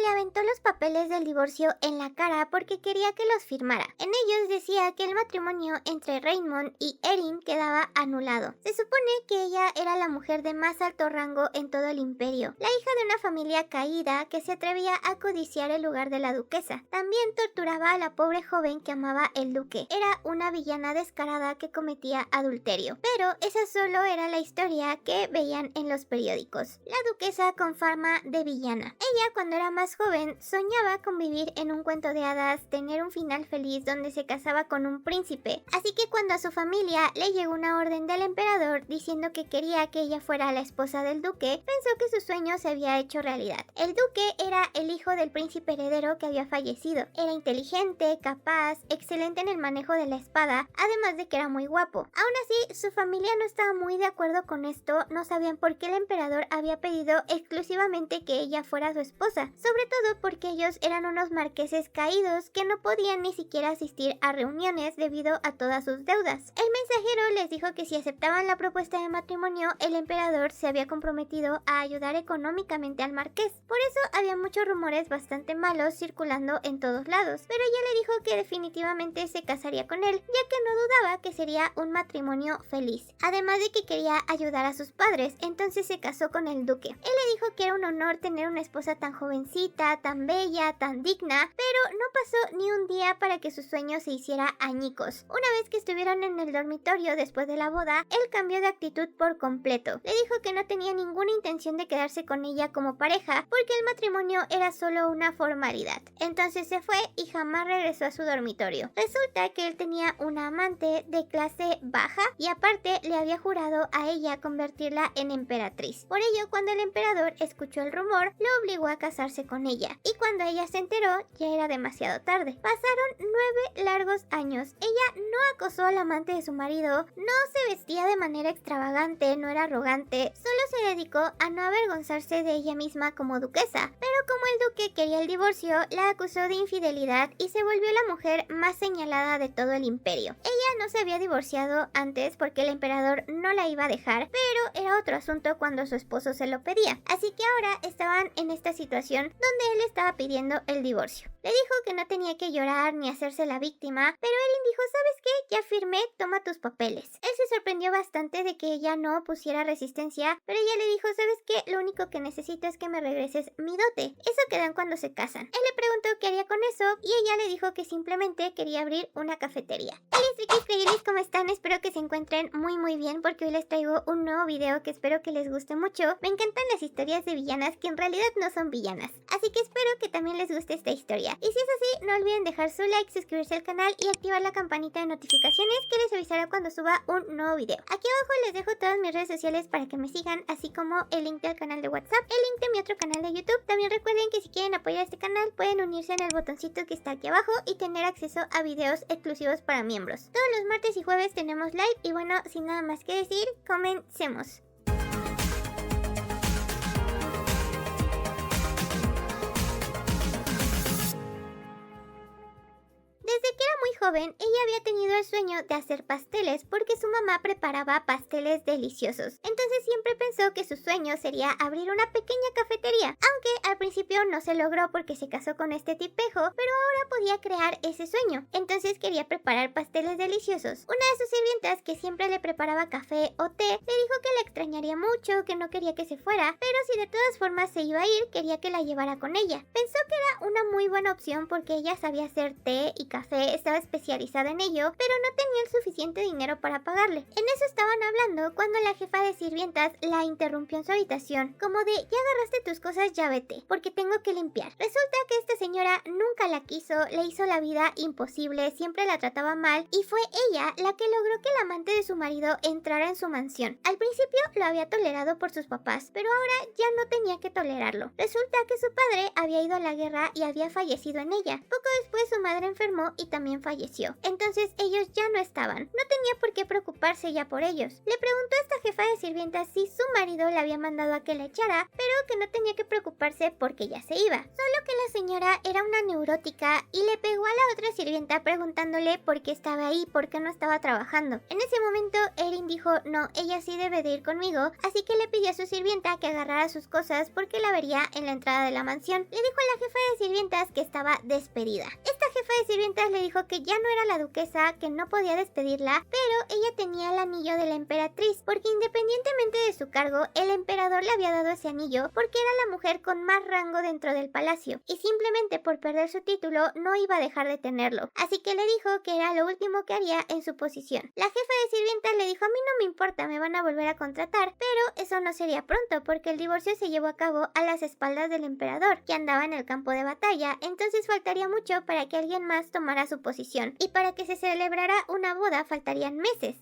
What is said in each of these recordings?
le aventó los papeles del divorcio en la cara porque quería que los firmara. En ellos decía que el matrimonio entre Raymond y Erin quedaba anulado. Se supone que ella era la mujer de más alto rango en todo el imperio, la hija de una familia caída que se atrevía a codiciar el lugar de la duquesa. También torturaba a la pobre joven que amaba el duque. Era una villana descarada que cometía adulterio. Pero esa solo era la historia que veían en los periódicos. La duquesa con fama de villana. Ella, cuando era más joven, soñaba con vivir en un cuento de hadas, tener un final feliz donde se casaba con un príncipe. Así que cuando a su familia le llegó una orden del emperador diciendo que quería que ella fuera la esposa del duque, pensó que su sueño se había hecho realidad. El duque era el hijo del príncipe heredero que había fallecido. Era inteligente, capaz, excelente en el manejo de la espada, además de que era muy guapo. Aún así, su familia no estaba muy de acuerdo con esto, no sabían por qué el emperador había pedido exclusivamente que ella fuera su esposa, sobre todo porque ellos eran unos marqueses caídos que no podían ni siquiera asistir a reuniones debido a todas sus deudas. El mensajero les dijo que si aceptaban la propuesta de matrimonio, el emperador se había comprometido a ayudar económicamente al marqués. Por eso había muchos rumores bastante malos circulando en todos lados, pero ella le dijo que definitivamente se casaría con él, ya que no dudaba que sería un matrimonio feliz. Además de que quería ayudar a sus padres, entonces se casó con el duque. Él le dijo que era un honor tener una esposa tan jovencita, tan bella, tan digna, pero no pasó ni un día para que su sueño se hiciera añicos. Una vez que estuvieron en el dormitorio después de la boda, él cambió de actitud por completo. Le dijo que no tenía ninguna intención de quedarse con ella como pareja, porque el matrimonio era solo una formalidad. Entonces se fue y jamás regresó a su dormitorio. Resulta que él tenía una amante de clase baja y aparte le había jurado a ella convertirla en emperatriz. Por ello, cuando el emperador escuchó el rumor, lo obligó a casarse con ella. Y cuando ella se enteró, ya era demasiado tarde. Pasaron 9 largos años. Ella no acosó al amante de su marido, no se vestía de manera extravagante, no era arrogante, solo se dedicó a no avergonzarse de ella misma como duquesa. Pero como el duque quería el divorcio, la acusó de infidelidad y se volvió la mujer más señalada de todo el imperio. Ella no se había divorciado antes porque el emperador no la iba a dejar, pero era otro asunto cuando su esposo se lo pedía. Así que ahora estaban en esta situación donde él estaba pidiendo el divorcio. Le dijo que no tenía que llorar ni hacerse la víctima, pero Erin dijo, ¿sabes qué? Ya firmé, toma tus papeles. Él se sorprendió bastante de que ella no pusiera resistencia, pero ella le dijo, ¿sabes qué? Lo único que necesito es que me regreses mi dote. Eso que dan cuando se casan. Él le preguntó qué haría con eso y ella le dijo que simplemente quería abrir una cafetería. Hola, Strikis Increíbles, ¿cómo están? Espero que se encuentren muy bien porque hoy les traigo un nuevo video que espero que les guste mucho. Me encantan las historias de villanas que en realidad no son villanas, así que espero que también les guste esta historia. Y si es así, no olviden dejar su like, suscribirse al canal y activar la campanita de notificaciones que les avisará cuando suba un nuevo video. Aquí abajo les dejo todas mis redes sociales para que me sigan, así como el link del canal de WhatsApp, el link de mi otro canal de YouTube. También recuerden que si quieren apoyar este canal pueden unirse en el botoncito que está aquí abajo y tener acceso a videos exclusivos para miembros. Todos los martes y jueves tenemos live y bueno, sin nada más que decir, comencemos. Desde que era muy joven, ella había tenido el sueño de hacer pasteles porque su mamá preparaba pasteles deliciosos. Entonces siempre pensó que su sueño sería abrir una pequeña cafetería, aunque al principio no se logró porque se casó con este tipejo, pero ahora podía crear ese sueño. Entonces quería preparar pasteles deliciosos. Una de sus sirvientas, que siempre le preparaba café o té, le dijo que la extrañaría mucho, que no quería que se fuera, pero si de todas formas se iba a ir, quería que la llevara con ella. Pensó que era una muy buena opción porque ella sabía hacer té y café, estaba especializada en ello, pero no tenía el suficiente dinero para pagarle. En eso estaban hablando cuando la jefa de sirvientas la interrumpió en su habitación, como de, ya agarraste tus cosas, ya vete, porque tengo que limpiar. Resulta que esta señora nunca la quiso, le hizo la vida imposible, siempre la trataba mal, y fue ella la que logró que el amante de su marido entrara en su mansión. Al principio lo había tolerado por sus papás, pero ahora ya no tenía que tolerarlo. Resulta que su padre había ido a la guerra y había fallecido en ella. Poco después su madre enfermó y también falleció. falleció. Entonces ellos ya no estaban. No tenía por qué preocuparse ya por ellos. Le preguntó a esta jefa de sirvientas si su marido le había mandado a que la echara, pero que no tenía que preocuparse porque ya se iba. Solo que la señora era una neurótica y le pegó a la otra sirvienta preguntándole por qué estaba ahí, por qué no estaba trabajando. En ese momento Erin dijo, no, ella sí debe de ir conmigo, así que le pidió a su sirvienta que agarrara sus cosas porque la vería en la entrada de la mansión. Le dijo a la jefa de sirvientas que estaba despedida. Esta jefa de sirvientas le dijo que ya no era la duquesa, que no podía despedirla, pero ella tenía el anillo de la emperatriz, porque independientemente de su cargo, el emperador le había dado ese anillo porque era la mujer con más rango dentro del palacio, y simplemente por perder su título no iba a dejar de tenerlo, así que le dijo que era lo último que haría en su posición. La jefa de sirvientas le dijo, a mí no me importa, me van a volver a contratar, pero eso no sería pronto, porque el divorcio se llevó a cabo a las espaldas del emperador, que andaba en el campo de batalla, entonces faltaría mucho para que alguien más tomara su posición, y para que se celebrara una boda faltarían meses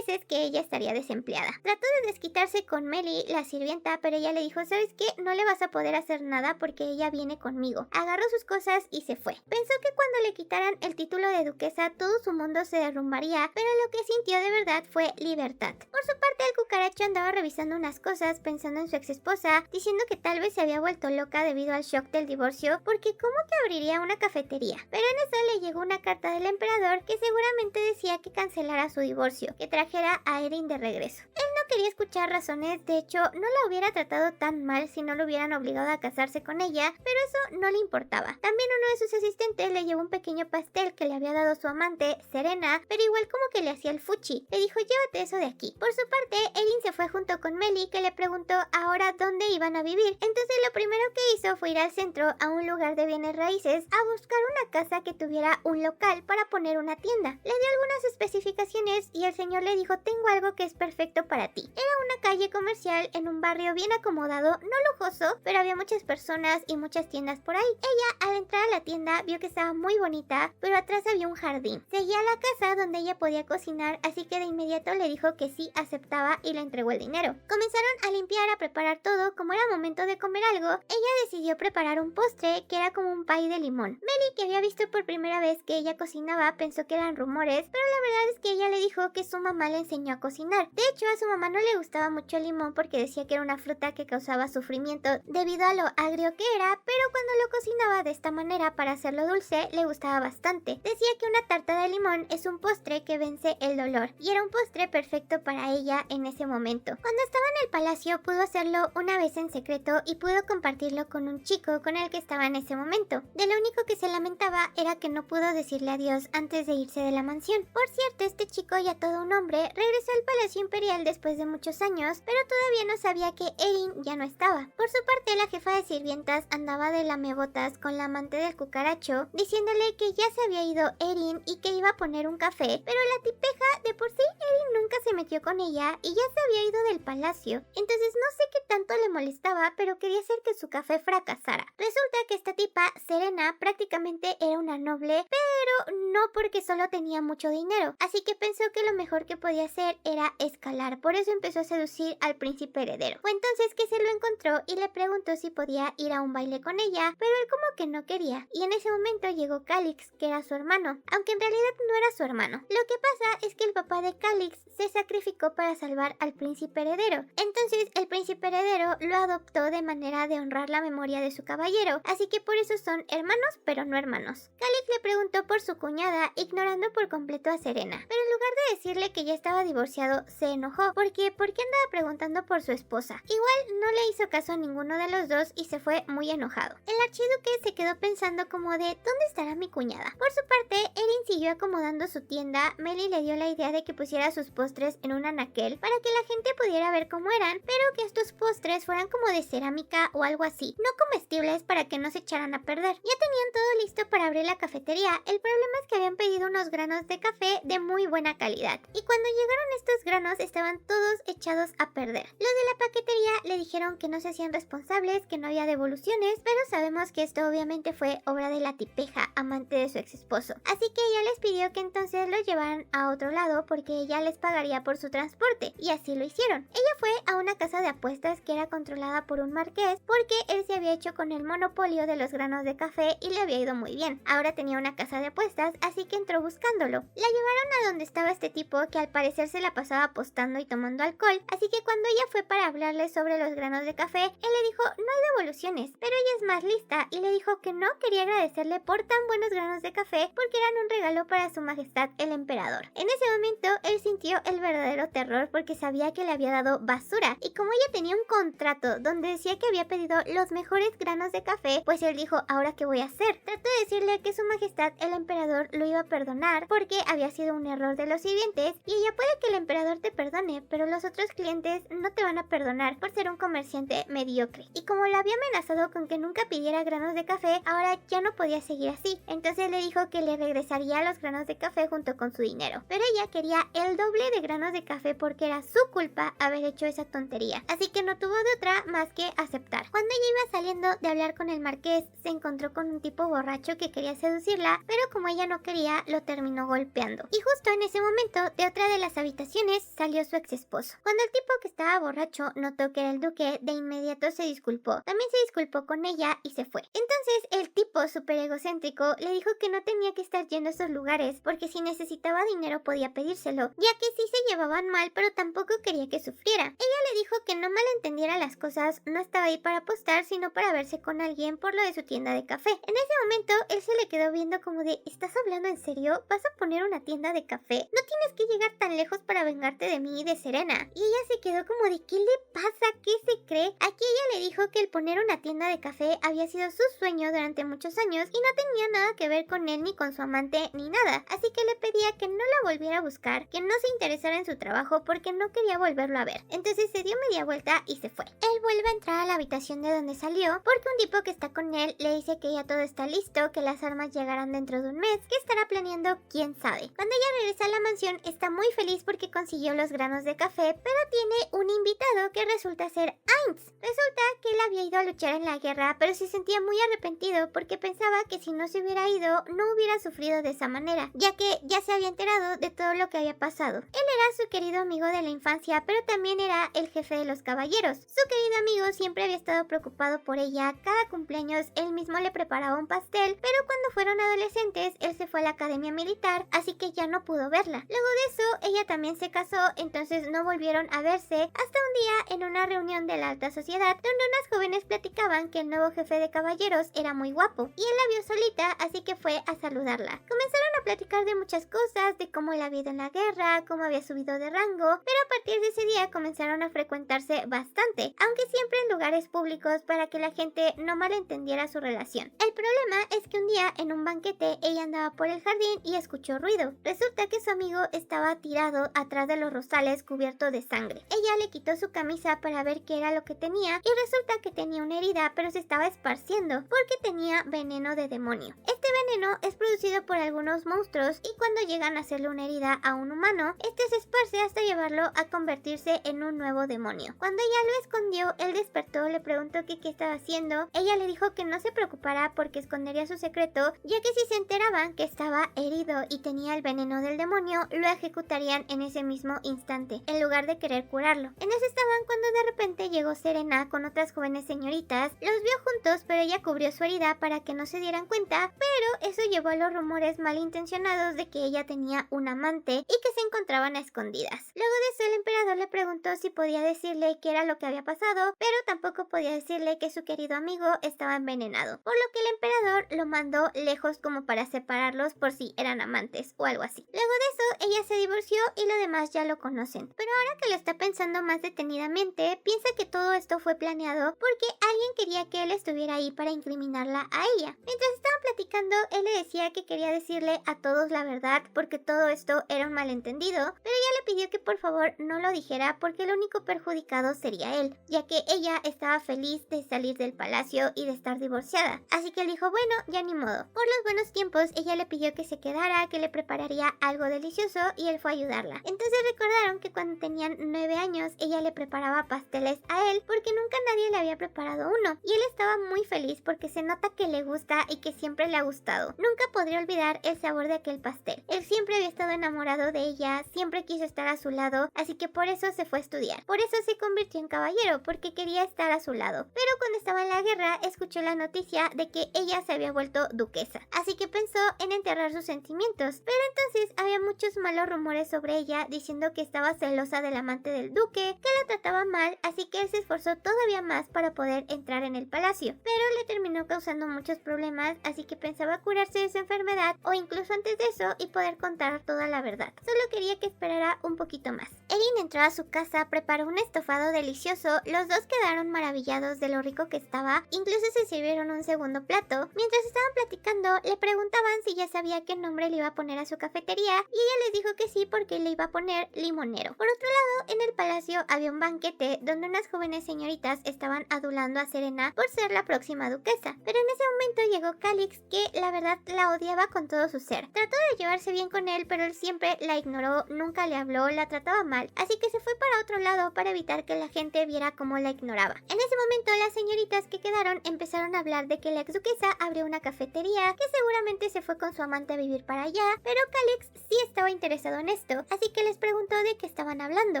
que ella estaría desempleada. Trató de desquitarse con Meli, la sirvienta, pero ella le dijo, ¿sabes qué? No le vas a poder hacer nada porque ella viene conmigo. Agarró sus cosas y se fue. Pensó que cuando le quitaran el título de duquesa todo su mundo se derrumbaría, pero lo que sintió de verdad fue libertad. Por su parte, el cucaracho andaba revisando unas cosas, pensando en su ex esposa, diciendo que tal vez se había vuelto loca debido al shock del divorcio, porque ¿cómo que abriría una cafetería? Pero en eso le llegó una carta del emperador que seguramente decía que cancelara su divorcio, que trajera a Erin de regreso. Él no quería escuchar razones, de hecho, no la hubiera tratado tan mal si no lo hubieran obligado a casarse con ella, pero eso no le importaba. También uno de sus asistentes le llevó un pequeño pastel que le había dado su amante, Serena, pero igual como que le hacía el fuchi. Le dijo, llévate eso de aquí. Por su parte, Erin se fue junto con Meli, que le preguntó ahora dónde iban a vivir. Entonces lo primero que hizo fue ir al centro, a un lugar de bienes raíces, a buscar una casa que tuviera un local para poner una tienda. Le dio algunas especificaciones y el señor le dijo, tengo algo que es perfecto para ti. Era una calle comercial en un barrio bien acomodado, no lujoso, pero había muchas personas y muchas tiendas por ahí. Ella, al entrar a la tienda, vio que estaba muy bonita, pero atrás había un jardín. Seguía a la casa donde ella podía cocinar, así que de inmediato le dijo que sí aceptaba y le entregó el dinero. Comenzaron a limpiar, a preparar todo. Como era momento de comer algo, ella decidió preparar un postre que era como un pay de limón. Meli, que había visto por primera vez que ella cocinaba, pensó que eran rumores, pero la verdad es que ella le dijo que su mamá le enseñó a cocinar. De hecho, a su mamá no le gustaba mucho el limón porque decía que era una fruta que causaba sufrimiento debido a lo agrio que era, pero cuando lo cocinaba de esta manera para hacerlo dulce, le gustaba bastante. Decía que una tarta de limón es un postre que vence el dolor, y era un postre perfecto para ella en ese momento. Cuando estaba en el palacio, pudo hacerlo una vez en secreto y pudo compartirlo con un chico con el que estaba en ese momento. De lo único que se lamentaba era que no pudo decirle adiós antes de irse de la mansión. Por cierto, este chico, ya todo un hombre, regresó al Palacio Imperial después de muchos años, pero todavía no sabía que Erin ya no estaba. Por su parte, la jefa de sirvientas andaba de lamebotas con la amante del cucaracho, diciéndole que ya se había ido Erin y que iba a poner un café, pero la tipeja, de por sí Erin nunca se metió con ella y ya se había ido del palacio. Entonces no sé qué tanto le molestaba, pero quería hacer que su café fracasara. Resulta que esta tipa, Serena, prácticamente era una noble, pero no porque solo tenía mucho dinero, así que pensó que lo mejor que podía hacer era escalar. Por eso empezó a seducir al príncipe heredero. Fue entonces que se lo encontró y le preguntó si podía ir a un baile con ella, pero él como que no quería, y en ese momento llegó Calix, que era su hermano, aunque en realidad no era su hermano. Lo que pasa es que el papá de Calix se sacrificó para salvar al príncipe heredero. Entonces el príncipe heredero lo adoptó de manera de honrar la memoria de su caballero, así que por eso son hermanos pero no hermanos. Calix le preguntó por su cuñada, ignorando por completo a Serena, pero en lugar de decirle que ya estaba divorciado, se enojó porque ¿por qué andaba preguntando por su esposa? Igual no le hizo caso a ninguno de los dos y se fue muy enojado. El archiduque se quedó pensando como de ¿dónde estará mi cuñada? Por su parte, Erin siguió acomodando su tienda. Meli le dio la idea de que pusiera sus postres en un anaquel para que la gente pudiera ver cómo eran, pero que estos postres fueran como de cerámica o algo así, no comestibles, para que no se echaran a perder. Ya tenían todo listo para abrir la cafetería. El problema es que habían pedido unos granos de café de muy buena calidad, y cuando llegaron estos granos estaban todos todos echados a perder. Los de la paquetería le dijeron que no se hacían responsables, que no había devoluciones, pero sabemos que esto obviamente fue obra de la tipeja, amante de su ex esposo. Así que ella les pidió que entonces los llevaran a otro lado porque ella les pagaría por su transporte, y así lo hicieron. Ella fue a una casa de apuestas que era controlada por un marqués porque él se había hecho con el monopolio de los granos de café y le había ido muy bien. Ahora tenía una casa de apuestas, así que entró buscándolo. La llevaron a donde estaba este tipo que al parecer se la pasaba apostando y tomando alcohol, así que cuando ella fue para hablarle sobre los granos de café, él le dijo no hay devoluciones, pero ella es más lista y le dijo que no quería agradecerle por tan buenos granos de café porque eran un regalo para su majestad el emperador. En ese momento él sintió el verdadero terror porque sabía que le había dado basura, y como ella tenía un contrato donde decía que había pedido los mejores granos de café, pues él dijo, ¿ahora qué voy a hacer? Trató de decirle que su majestad el emperador lo iba a perdonar porque había sido un error de los sirvientes, y ella puede que el emperador te perdone, pero los otros clientes no te van a perdonar por ser un comerciante mediocre. Y como lo había amenazado con que nunca pidiera granos de café, ahora ya no podía seguir así. Entonces le dijo que le regresaría los granos de café junto con su dinero. Pero ella quería el doble de granos de café porque era su culpa haber hecho esa tontería. Así que no tuvo de otra más que aceptar. Cuando ella iba saliendo de hablar con el marqués, se encontró con un tipo borracho que quería seducirla, pero como ella no quería, lo terminó golpeando. Y justo en ese momento, de otra de las habitaciones salió su ex esposo. Cuando el tipo que estaba borracho notó que era el duque, de inmediato se disculpó. También se disculpó con ella y se fue. Entonces el tipo súper egocéntrico le dijo que no tenía que estar yendo a esos lugares porque si necesitaba dinero podía pedírselo, ya que sí se llevaban mal, pero tampoco quería que sufriera. Ella le dijo que no malentendiera las cosas, no estaba ahí para apostar, sino para verse con alguien por lo de su tienda de café. En ese momento él se le quedó viendo como de, ¿estás hablando en serio? ¿Vas a poner una tienda de café? No tienes que llegar tan lejos para vengarte de mí y de Serena. Y ella se quedó como de, ¿qué le pasa? ¿Qué se cree? Aquí ella le dijo que el poner una tienda de café había sido su sueño durante muchos años y no tenía nada que ver con él ni con su amante ni nada, así que le pedía que no la volviera a buscar, que no se interesara en su trabajo porque no quería volverlo a ver. Entonces se dio media vuelta y se fue. Él vuelve a entrar a la habitación de donde salió porque un tipo que está con él le dice que ya todo está listo, que las armas llegarán dentro de un mes, que estará planeando quién sabe. Cuando ella regresa a la mansión está muy feliz porque consiguió los granos de café, pero tiene un invitado que resulta ser Ainz. Resulta que él había ido a luchar en la guerra, pero se sentía muy arrepentido porque pensaba que si no se hubiera ido no hubiera sufrido de esa manera, ya que ya se había enterado de todo lo que había pasado. Él era su querido amigo de la infancia, pero también era el jefe de los caballeros. Su querido amigo siempre había estado preocupado por ella. Cada cumpleaños él mismo le preparaba un pastel, pero cuando fueron adolescentes él se fue a la academia militar, así que ya no pudo verla. Luego de eso ella también se casó, entonces no volvieron a verse hasta un día en una reunión de la alta sociedad donde unas jóvenes platicaban que el nuevo jefe de caballeros era muy guapo y él la vio solita, así que fue a saludarla. Comenzaron a platicar de muchas cosas, de cómo le había ido en la guerra, cómo había subido de rango, pero a partir de ese día comenzaron a frecuentarse bastante, aunque siempre en lugares públicos para que la gente no malentendiera su relación. El problema es que un día en un banquete ella andaba por el jardín y escuchó ruido. Resulta que su amigo estaba tirado atrás de los rosales cubierto de sangre. Ella le quitó su camisa para ver qué era lo que tenía y resulta que tenía una herida, pero se estaba esparciendo porque tenía veneno de demonio. Este veneno es producido por algunos monstruos y cuando llegan a hacerle una herida a un humano, este se esparce hasta llevarlo a convertirse en un nuevo demonio. Cuando ella lo escondió, él despertó, le preguntó que qué estaba haciendo. Ella le dijo que no se preocupara porque escondería su secreto, ya que si se enteraban que estaba herido y tenía el veneno del demonio, lo ejecutarían en ese mismo instante, en lugar de querer curarlo. En eso estaban cuando de repente llegó Serena con otras jóvenes señoritas. Los vio juntos, pero ella cubrió su herida para que no se dieran cuenta, pero eso llevó a los rumores malintencionados de que ella tenía un amante y que se encontraban a escondidas. Luego de eso el emperador le preguntó si podía decirle qué era lo que había pasado, pero tampoco podía decirle que su querido amigo estaba envenenado, por lo que el emperador lo mandó lejos como para separarlos por si eran amantes o algo así. Luego de eso ella se divorció y lo demás ya lo conocen, pero ahora que lo está pensando más detenidamente, piensa que todo esto fue planeado porque alguien quería que él estuviera ahí para incriminarla a ella. Mientras estaban platicando cuando él le decía que quería decirle a todos la verdad porque todo esto era un malentendido, pero ella le pidió que por favor no lo dijera porque el único perjudicado sería él, ya que ella estaba feliz de salir del palacio y de estar divorciada. Así que él dijo, bueno, ya ni modo. Por los buenos tiempos, ella le pidió que se quedara, que le prepararía algo delicioso y él fue a ayudarla. Entonces recordaron que cuando tenían 9 años, ella le preparaba pasteles a él porque nunca nadie le había preparado uno. Y él estaba muy feliz porque se nota que le gusta y que siempre le ha gustado. Nunca podría olvidar el sabor de aquel pastel. Él siempre había estado enamorado de ella, siempre quiso estar a su lado, así que por eso se fue a estudiar. Por eso se convirtió en caballero, porque quería estar a su lado. Pero cuando estaba en la guerra, escuchó la noticia de que ella se había vuelto duquesa. Así que pensó en enterrar sus sentimientos. Pero entonces había muchos malos rumores sobre ella, diciendo que estaba celosa del amante del duque, que la trataba mal, así que él se esforzó todavía más para poder entrar en el palacio. Pero le terminó causando muchos problemas, así que pensaba curarse de su enfermedad o incluso antes de eso y poder contar toda la verdad. Solo quería que esperara un poquito más. Erin entró a su casa, preparó un estofado delicioso, los dos quedaron maravillados de lo rico que estaba, incluso se sirvieron un segundo plato. Mientras estaban platicando, le preguntaban si ya sabía qué nombre le iba a poner a su cafetería y ella les dijo que sí porque le iba a poner Limonero. Por otro lado, en el palacio había un banquete donde unas jóvenes señoritas estaban adulando a Serena por ser la próxima duquesa, pero en ese momento llegó Calix, que la verdad la odiaba con todo su ser. Trató de llevarse bien con él, pero él siempre la ignoró, nunca le habló, la trataba mal, así que se fue para otro lado para evitar que la gente viera cómo la ignoraba. En ese momento las señoritas que quedaron empezaron a hablar de que la ex duquesa abrió una cafetería, que seguramente se fue con su amante a vivir para allá, pero Calix sí estaba interesado en esto, así que les preguntó de qué estaban hablando.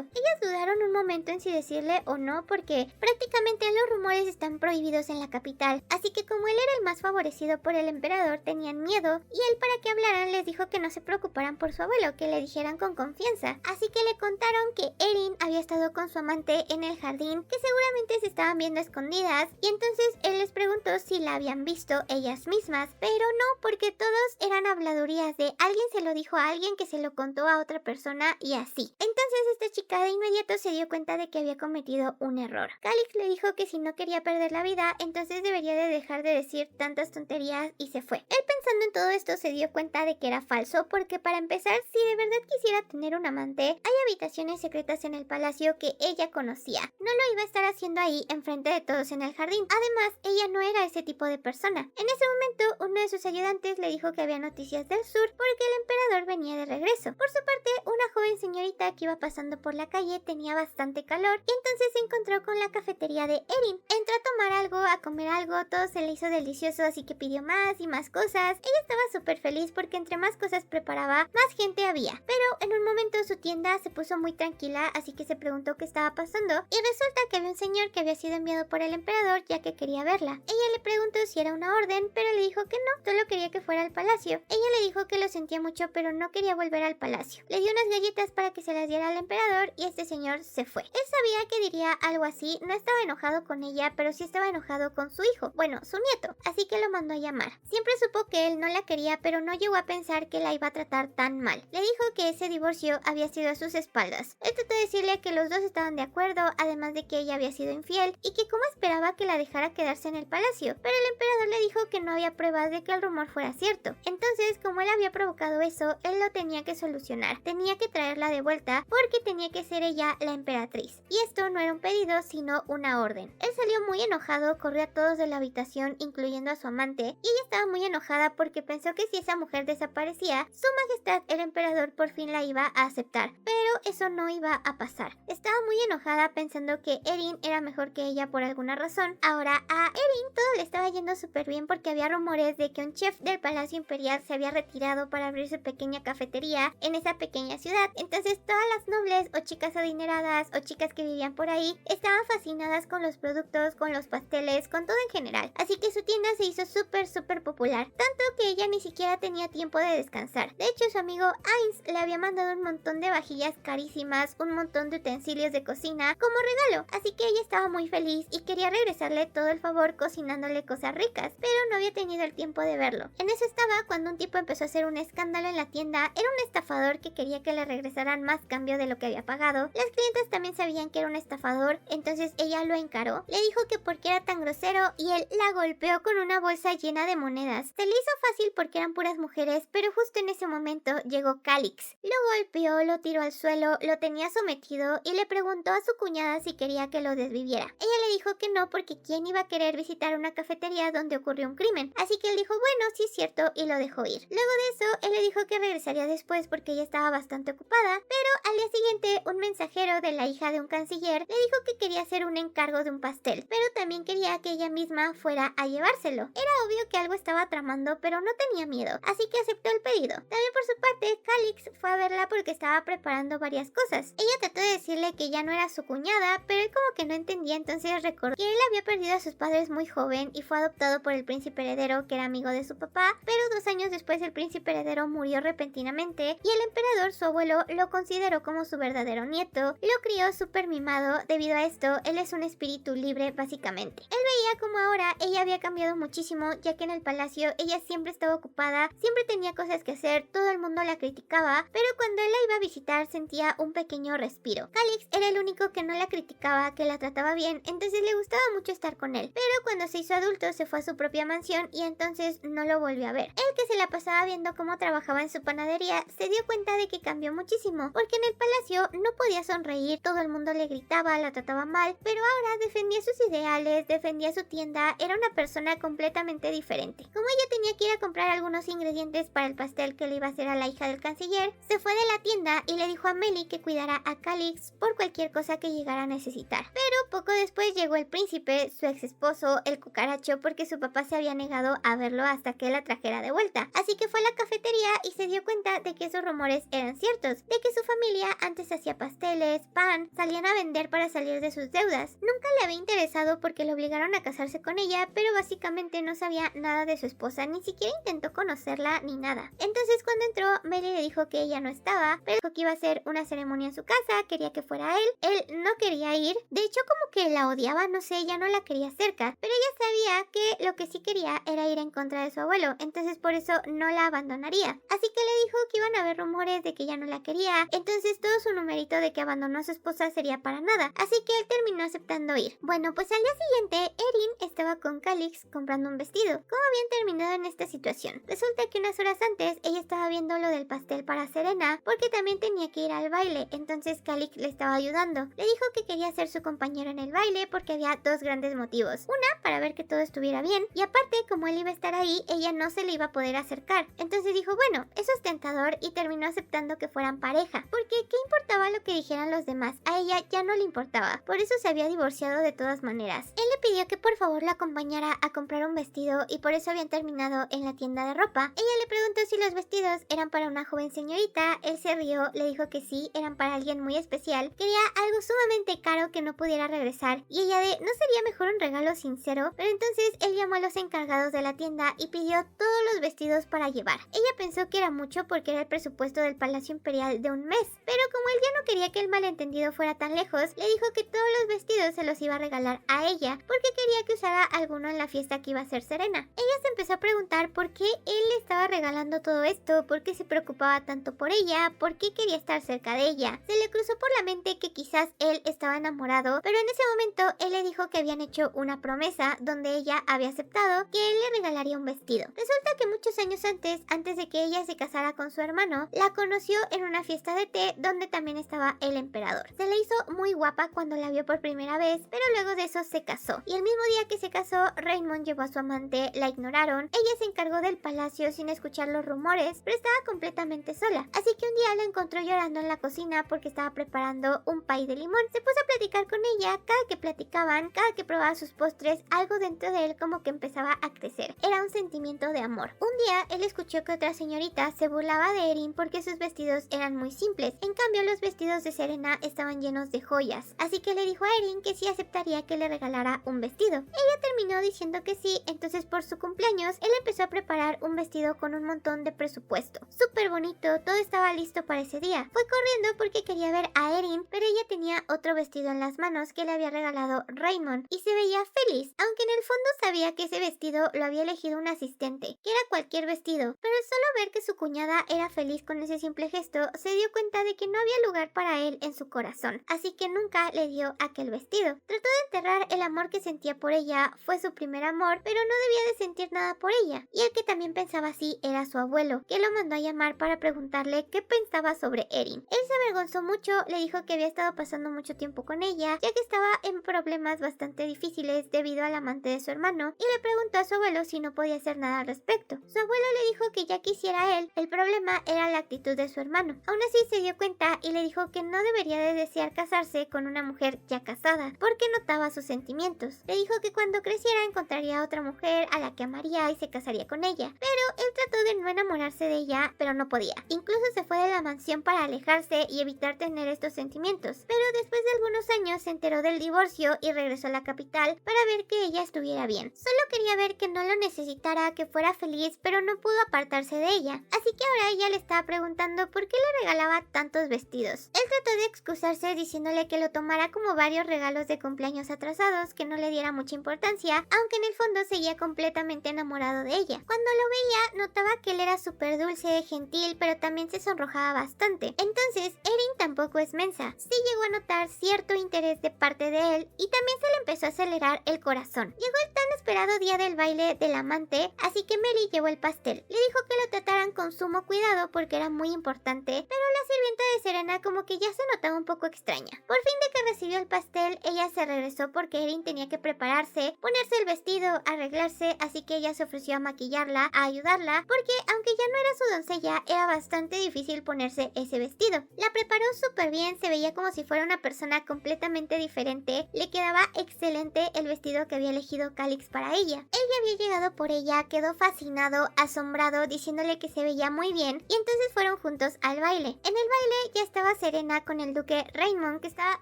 Ellas dudaron un momento en si decirle o no porque prácticamente los rumores están prohibidos en la capital, así que como él era el más favorecido por el emperador tenían miedo y él para que hablaran les dijo que no se preocuparan por su abuelo, que le dijeran con confianza. Así que le contaron que Erin había estado con su amante en el jardín, que seguramente se estaban viendo escondidas, y entonces él les preguntó si la habían visto ellas mismas, pero no, porque todos eran habladurías de alguien se lo dijo a alguien que se lo contó a otra persona y así. Entonces esta chica de inmediato se dio cuenta de que había cometido un error. Calix le dijo que si no quería perder la vida, entonces debería de dejar de decir tantas tonterías y se fue. Él pensando en todo esto se dio cuenta de que era falso, porque para empezar, si de verdad quisiera tener un amante, hay habitaciones secretas en el palacio que ella conocía. No lo iba a estar haciendo ahí enfrente de todos en el jardín. Además, ella no era ese tipo de persona. En ese momento, uno de sus ayudantes le dijo que había noticias del sur porque el emperador venía de regreso. Por su parte, una joven señorita que iba pasando por la calle tenía bastante calor y entonces se encontró con la cafetería de Erin. Entró a tomar algo, a comer algo, todo se le hizo delicioso, así que pidió más y más cosas. Ella estaba súper feliz porque entre más cosas preparaba, más gente había. Pero en un momento su tienda se puso muy tranquila, así que se preguntó qué estaba pasando y resulta que había un señor que había sido enviado por el emperador ya que quería verla. Ella le preguntó si era una orden, pero le dijo que no, solo quería que fuera al palacio. Ella le dijo que lo sentía mucho, pero no quería volver al palacio. Le dio unas galletas para que se las diera al emperador y este señor se fue. Él sabía que diría algo así, no estaba enojado con ella, pero sí estaba enojado con su hijo, bueno, su nieto, así que lo mandó a llamar. Siempre supo que él no la quería, pero no llegó a pensar que la iba a tratar tan mal. Le dijo que ese divorcio había sido a sus espaldas. Él trató de decirle que los dos estaban de acuerdo, además de que ella había sido infiel y que cómo esperaba que la dejara quedarse en el palacio, pero el emperador le dijo que no había pruebas de que el rumor fuera cierto. Entonces, como él había provocado eso, él lo tenía que solucionar. Tenía que traerla de vuelta porque tenía que ser ella la emperatriz. Y esto no era un pedido, sino una orden. Él salió muy enojado, corrió a todos de la habitación, incluyendo a su amante, y ella estaba muy enojada porque pensó que si esa mujer desaparecía, su majestad el emperador por fin la iba a aceptar. Pero eso no iba a pasar. Estaba muy enojada pensando que Erin era mejor que ella por alguna razón. Ahora a Erin todo le estaba yendo súper bien porque había rumores de que un chef del Palacio Imperial se había retirado para abrir su pequeña cafetería en esa pequeña ciudad. Entonces todas las nobles o chicas adineradas o chicas que vivían por ahí estaban fascinadas con los productos, con los pasteles, con todo en general. Así que su tienda se hizo súper popular, tanto que ella ni siquiera tenía tiempo de descansar. De hecho, su amigo Ainz le había mandado un montón de vajillas carísimas, un montón de utensilios de cocina como regalo, así que ella estaba muy feliz y quería regresarle todo el favor cocinándole cosas ricas, pero no había tenido el tiempo de verlo. En eso estaba cuando un tipo empezó a hacer un escándalo en la tienda. Era un estafador que quería que le regresaran más cambio de lo que había pagado. Las clientes también sabían que era un estafador, entonces ella lo encaró, le dijo que porque era tan grosero y él la golpeó con una bolsa llena de monedas. niñas. Se le hizo fácil porque eran puras mujeres, pero justo en ese momento llegó Calix. Lo golpeó, lo tiró al suelo, lo tenía sometido y le preguntó a su cuñada si quería que lo desviviera. Ella le dijo que no porque quién iba a querer visitar una cafetería donde ocurrió un crimen. Así que él dijo, bueno, sí es cierto, y lo dejó ir. Luego de eso, él le dijo que regresaría después porque ella estaba bastante ocupada, pero al día siguiente un mensajero de la hija de un canciller le dijo que quería hacer un encargo de un pastel, pero también quería que ella misma fuera a llevárselo. Era obvio que algo estaba tramando, pero no tenía miedo, así que aceptó el pedido. También por su parte, Calix fue a verla porque estaba preparando varias cosas. Ella trató de decirle que ya no era su cuñada, pero él como que no entendía, entonces recordó que él había perdido a sus padres muy joven y fue adoptado por el príncipe heredero que era amigo de su papá, pero 2 años después el príncipe heredero murió repentinamente y el emperador, su abuelo, lo consideró como su verdadero nieto. Lo crió súper mimado. Debido a esto, él es un espíritu libre básicamente. Él veía como ahora ella había cambiado muchísimo, ya que en el palacio ella siempre estaba ocupada, siempre tenía cosas que hacer, todo el mundo la criticaba, pero cuando él la iba a visitar sentía un pequeño respiro. Calix era el único que no la criticaba, que la trataba bien, entonces le gustaba mucho estar con él, pero cuando se hizo adulto se fue a su propia mansión y entonces no lo volvió a ver. Él, que se la pasaba viendo cómo trabajaba en su panadería, se dio cuenta de que cambió muchísimo, porque en el palacio no podía sonreír, todo el mundo le gritaba, la trataba mal, pero ahora defendía sus ideales, defendía su tienda, era una persona completamente diferente. Como ella tenía que ir a comprar algunos ingredientes para el pastel que le iba a hacer a la hija del canciller, se fue de la tienda y le dijo a Melly que cuidara a Calix por cualquier cosa que llegara a necesitar. Pero poco después llegó el príncipe, su ex esposo, el cucaracho, porque su papá se había negado a verlo hasta que la trajera de vuelta. Así que fue a la cafetería y se dio cuenta de que esos rumores eran ciertos, de que su familia antes hacía pasteles, pan, salían a vender para salir de sus deudas. Nunca le había interesado porque lo obligaron a casarse con ella, pero básicamente no sabía nada de su esposa, ni siquiera intentó conocerla ni nada. Entonces cuando entró, Melly le dijo que ella no estaba, pero dijo que iba a hacer una ceremonia en su casa, quería que fuera él. Él no quería ir, de hecho como que la odiaba, no sé, ya no la quería cerca, pero ella sabía que lo que sí quería era ir en contra de su abuelo, entonces por eso no la abandonaría. Así que le dijo que iban a haber rumores de que ya no la quería, entonces todo su numerito de que abandonó a su esposa sería para nada, así que él terminó aceptando ir. Bueno, pues al día siguiente, Erin estaba con Calix comprando un vestido. ¿Cómo habían terminado en esta situación? Resulta que unas horas antes ella estaba viendo lo del pastel para Serena, porque también tenía que ir al baile, entonces Calix le estaba ayudando. Le dijo que quería ser su compañero en el baile porque había 2 grandes motivos. Una, para ver que todo estuviera bien, y aparte, como él iba a estar ahí, ella no se le iba a poder acercar. Entonces dijo, bueno, eso es tentador, y terminó aceptando que fueran pareja, porque ¿qué importaba lo que dijeran los demás? A ella ya no le importaba, por eso se había divorciado de todas maneras. Él le pidió que por favor la acompañara a comprar un vestido y por eso habían terminado en la tienda de ropa. Ella le preguntó si los vestidos eran para una joven señorita, él se rió, le dijo que sí, eran para alguien muy especial, quería algo sumamente caro que no pudiera regresar, y ella de, ¿no sería mejor un regalo sincero? Pero entonces él llamó a los encargados de la tienda y pidió todos los vestidos para llevar. Ella pensó que era mucho porque era el presupuesto del Palacio Imperial de un mes, pero como él ya no quería que el malentendido fuera tan lejos, le dijo que todos los vestidos se los iba a regalar a ella, porque quería que usara alguno en la fiesta que iba a hacer Serena. Ella se empezó a preguntar por qué él le estaba regalando todo esto, por qué se preocupaba tanto por ella, por qué quería estar cerca de ella. Se le cruzó por la mente que quizás él estaba enamorado, pero en ese momento él le dijo que habían hecho una promesa donde ella había aceptado que él le regalaría un vestido. Resulta que muchos años antes de que ella se casara con su hermano, la conoció en una fiesta de té donde también estaba el emperador. Se le hizo muy guapa cuando la vio por primera vez, pero luego de eso se casó. Y el mismo día que se casó, Raymond llevó a su amante, la ignoraron, ella se encargó del palacio sin escuchar los rumores, pero estaba completamente sola. Así que un día la encontró llorando en la cocina porque estaba preparando un pay de limón. Se puso a platicar con ella, cada que platicaban, cada que probaba sus postres, algo dentro de él como que empezaba a crecer. Era un sentimiento de amor. Un día él escuchó que otra señorita se burlaba de Erin porque sus vestidos eran muy simples. En cambio, los vestidos de Serena estaban llenos de joyas. Así que le dijo a Erin que sí aceptaría que le regalara un vestido. Ella terminó diciendo que sí, entonces por su cumpleaños él empezó a preparar un vestido con un montón de presupuesto. Súper bonito, todo estaba listo para ese día. Fue corriendo porque quería ver a Erin, pero ella tenía otro vestido en las manos que le había regalado Raymond y se veía feliz, aunque en el fondo sabía que ese vestido lo había elegido un asistente, que era cualquier vestido, pero solo ver que su cuñada era feliz con ese simple gesto, se dio cuenta de que no había lugar para él en su corazón, así que nunca le dio aquel vestido. Trató de enterrar el amor que sentía por ella, fue su primer amor, pero no debía de sentir nada preocupada por ella, y el que también pensaba así era su abuelo, que lo mandó a llamar para preguntarle qué pensaba sobre Erin. Él se avergonzó mucho, le dijo que había estado pasando mucho tiempo con ella, ya que estaba en problemas bastante difíciles debido al amante de su hermano, y le preguntó a su abuelo si no podía hacer nada al respecto. Su abuelo le dijo que ya quisiera él, el problema era la actitud de su hermano. Aún así se dio cuenta y le dijo que no debería de desear casarse con una mujer ya casada, porque notaba sus sentimientos. Le dijo que cuando creciera encontraría a otra mujer a la que amaría y se casaría con ella, pero él trató de no enamorarse de ella, pero no podía. Incluso se fue de la mansión para alejarse y evitar tener estos sentimientos, pero después de algunos años se enteró del divorcio y regresó a la capital para ver que ella estuviera bien. Solo quería ver que no lo necesitara, que fuera feliz, pero no pudo apartarse de ella, así que ahora ella le estaba preguntando por qué le regalaba tantos vestidos. Él trató de excusarse diciéndole que lo tomara como varios regalos de cumpleaños atrasados, que no le diera mucha importancia, aunque en el fondo seguía completamente enamorado de ella. Cuando lo veía, notaba que él era súper dulce, gentil, pero también se sonrojaba bastante. Entonces, Erin tampoco es mensa. Sí llegó a notar cierto interés de parte de él y también se le empezó a acelerar el corazón. Llegó el tan esperado día del baile del amante, así que Mary llevó el pastel. Le dijo que lo trataran con sumo cuidado porque era muy importante, pero la sirvienta de Serena como que ya se notaba un poco extraña. Por fin de que recibió el pastel, ella se regresó porque Erin tenía que prepararse, ponerse el vestido, arreglarse, así que ella se ofreció a maquillarla, a ayudarla, porque aunque ya no era su doncella, era bastante difícil ponerse ese vestido. La preparó súper bien, se veía como si fuera una persona completamente diferente, le quedaba excelente el vestido que había elegido Calix para ella. Él ya había llegado por ella, quedó fascinado, asombrado, diciéndole que se veía muy bien, y entonces fueron juntos al baile. En el baile ya estaba Serena con el duque Raymond, que estaba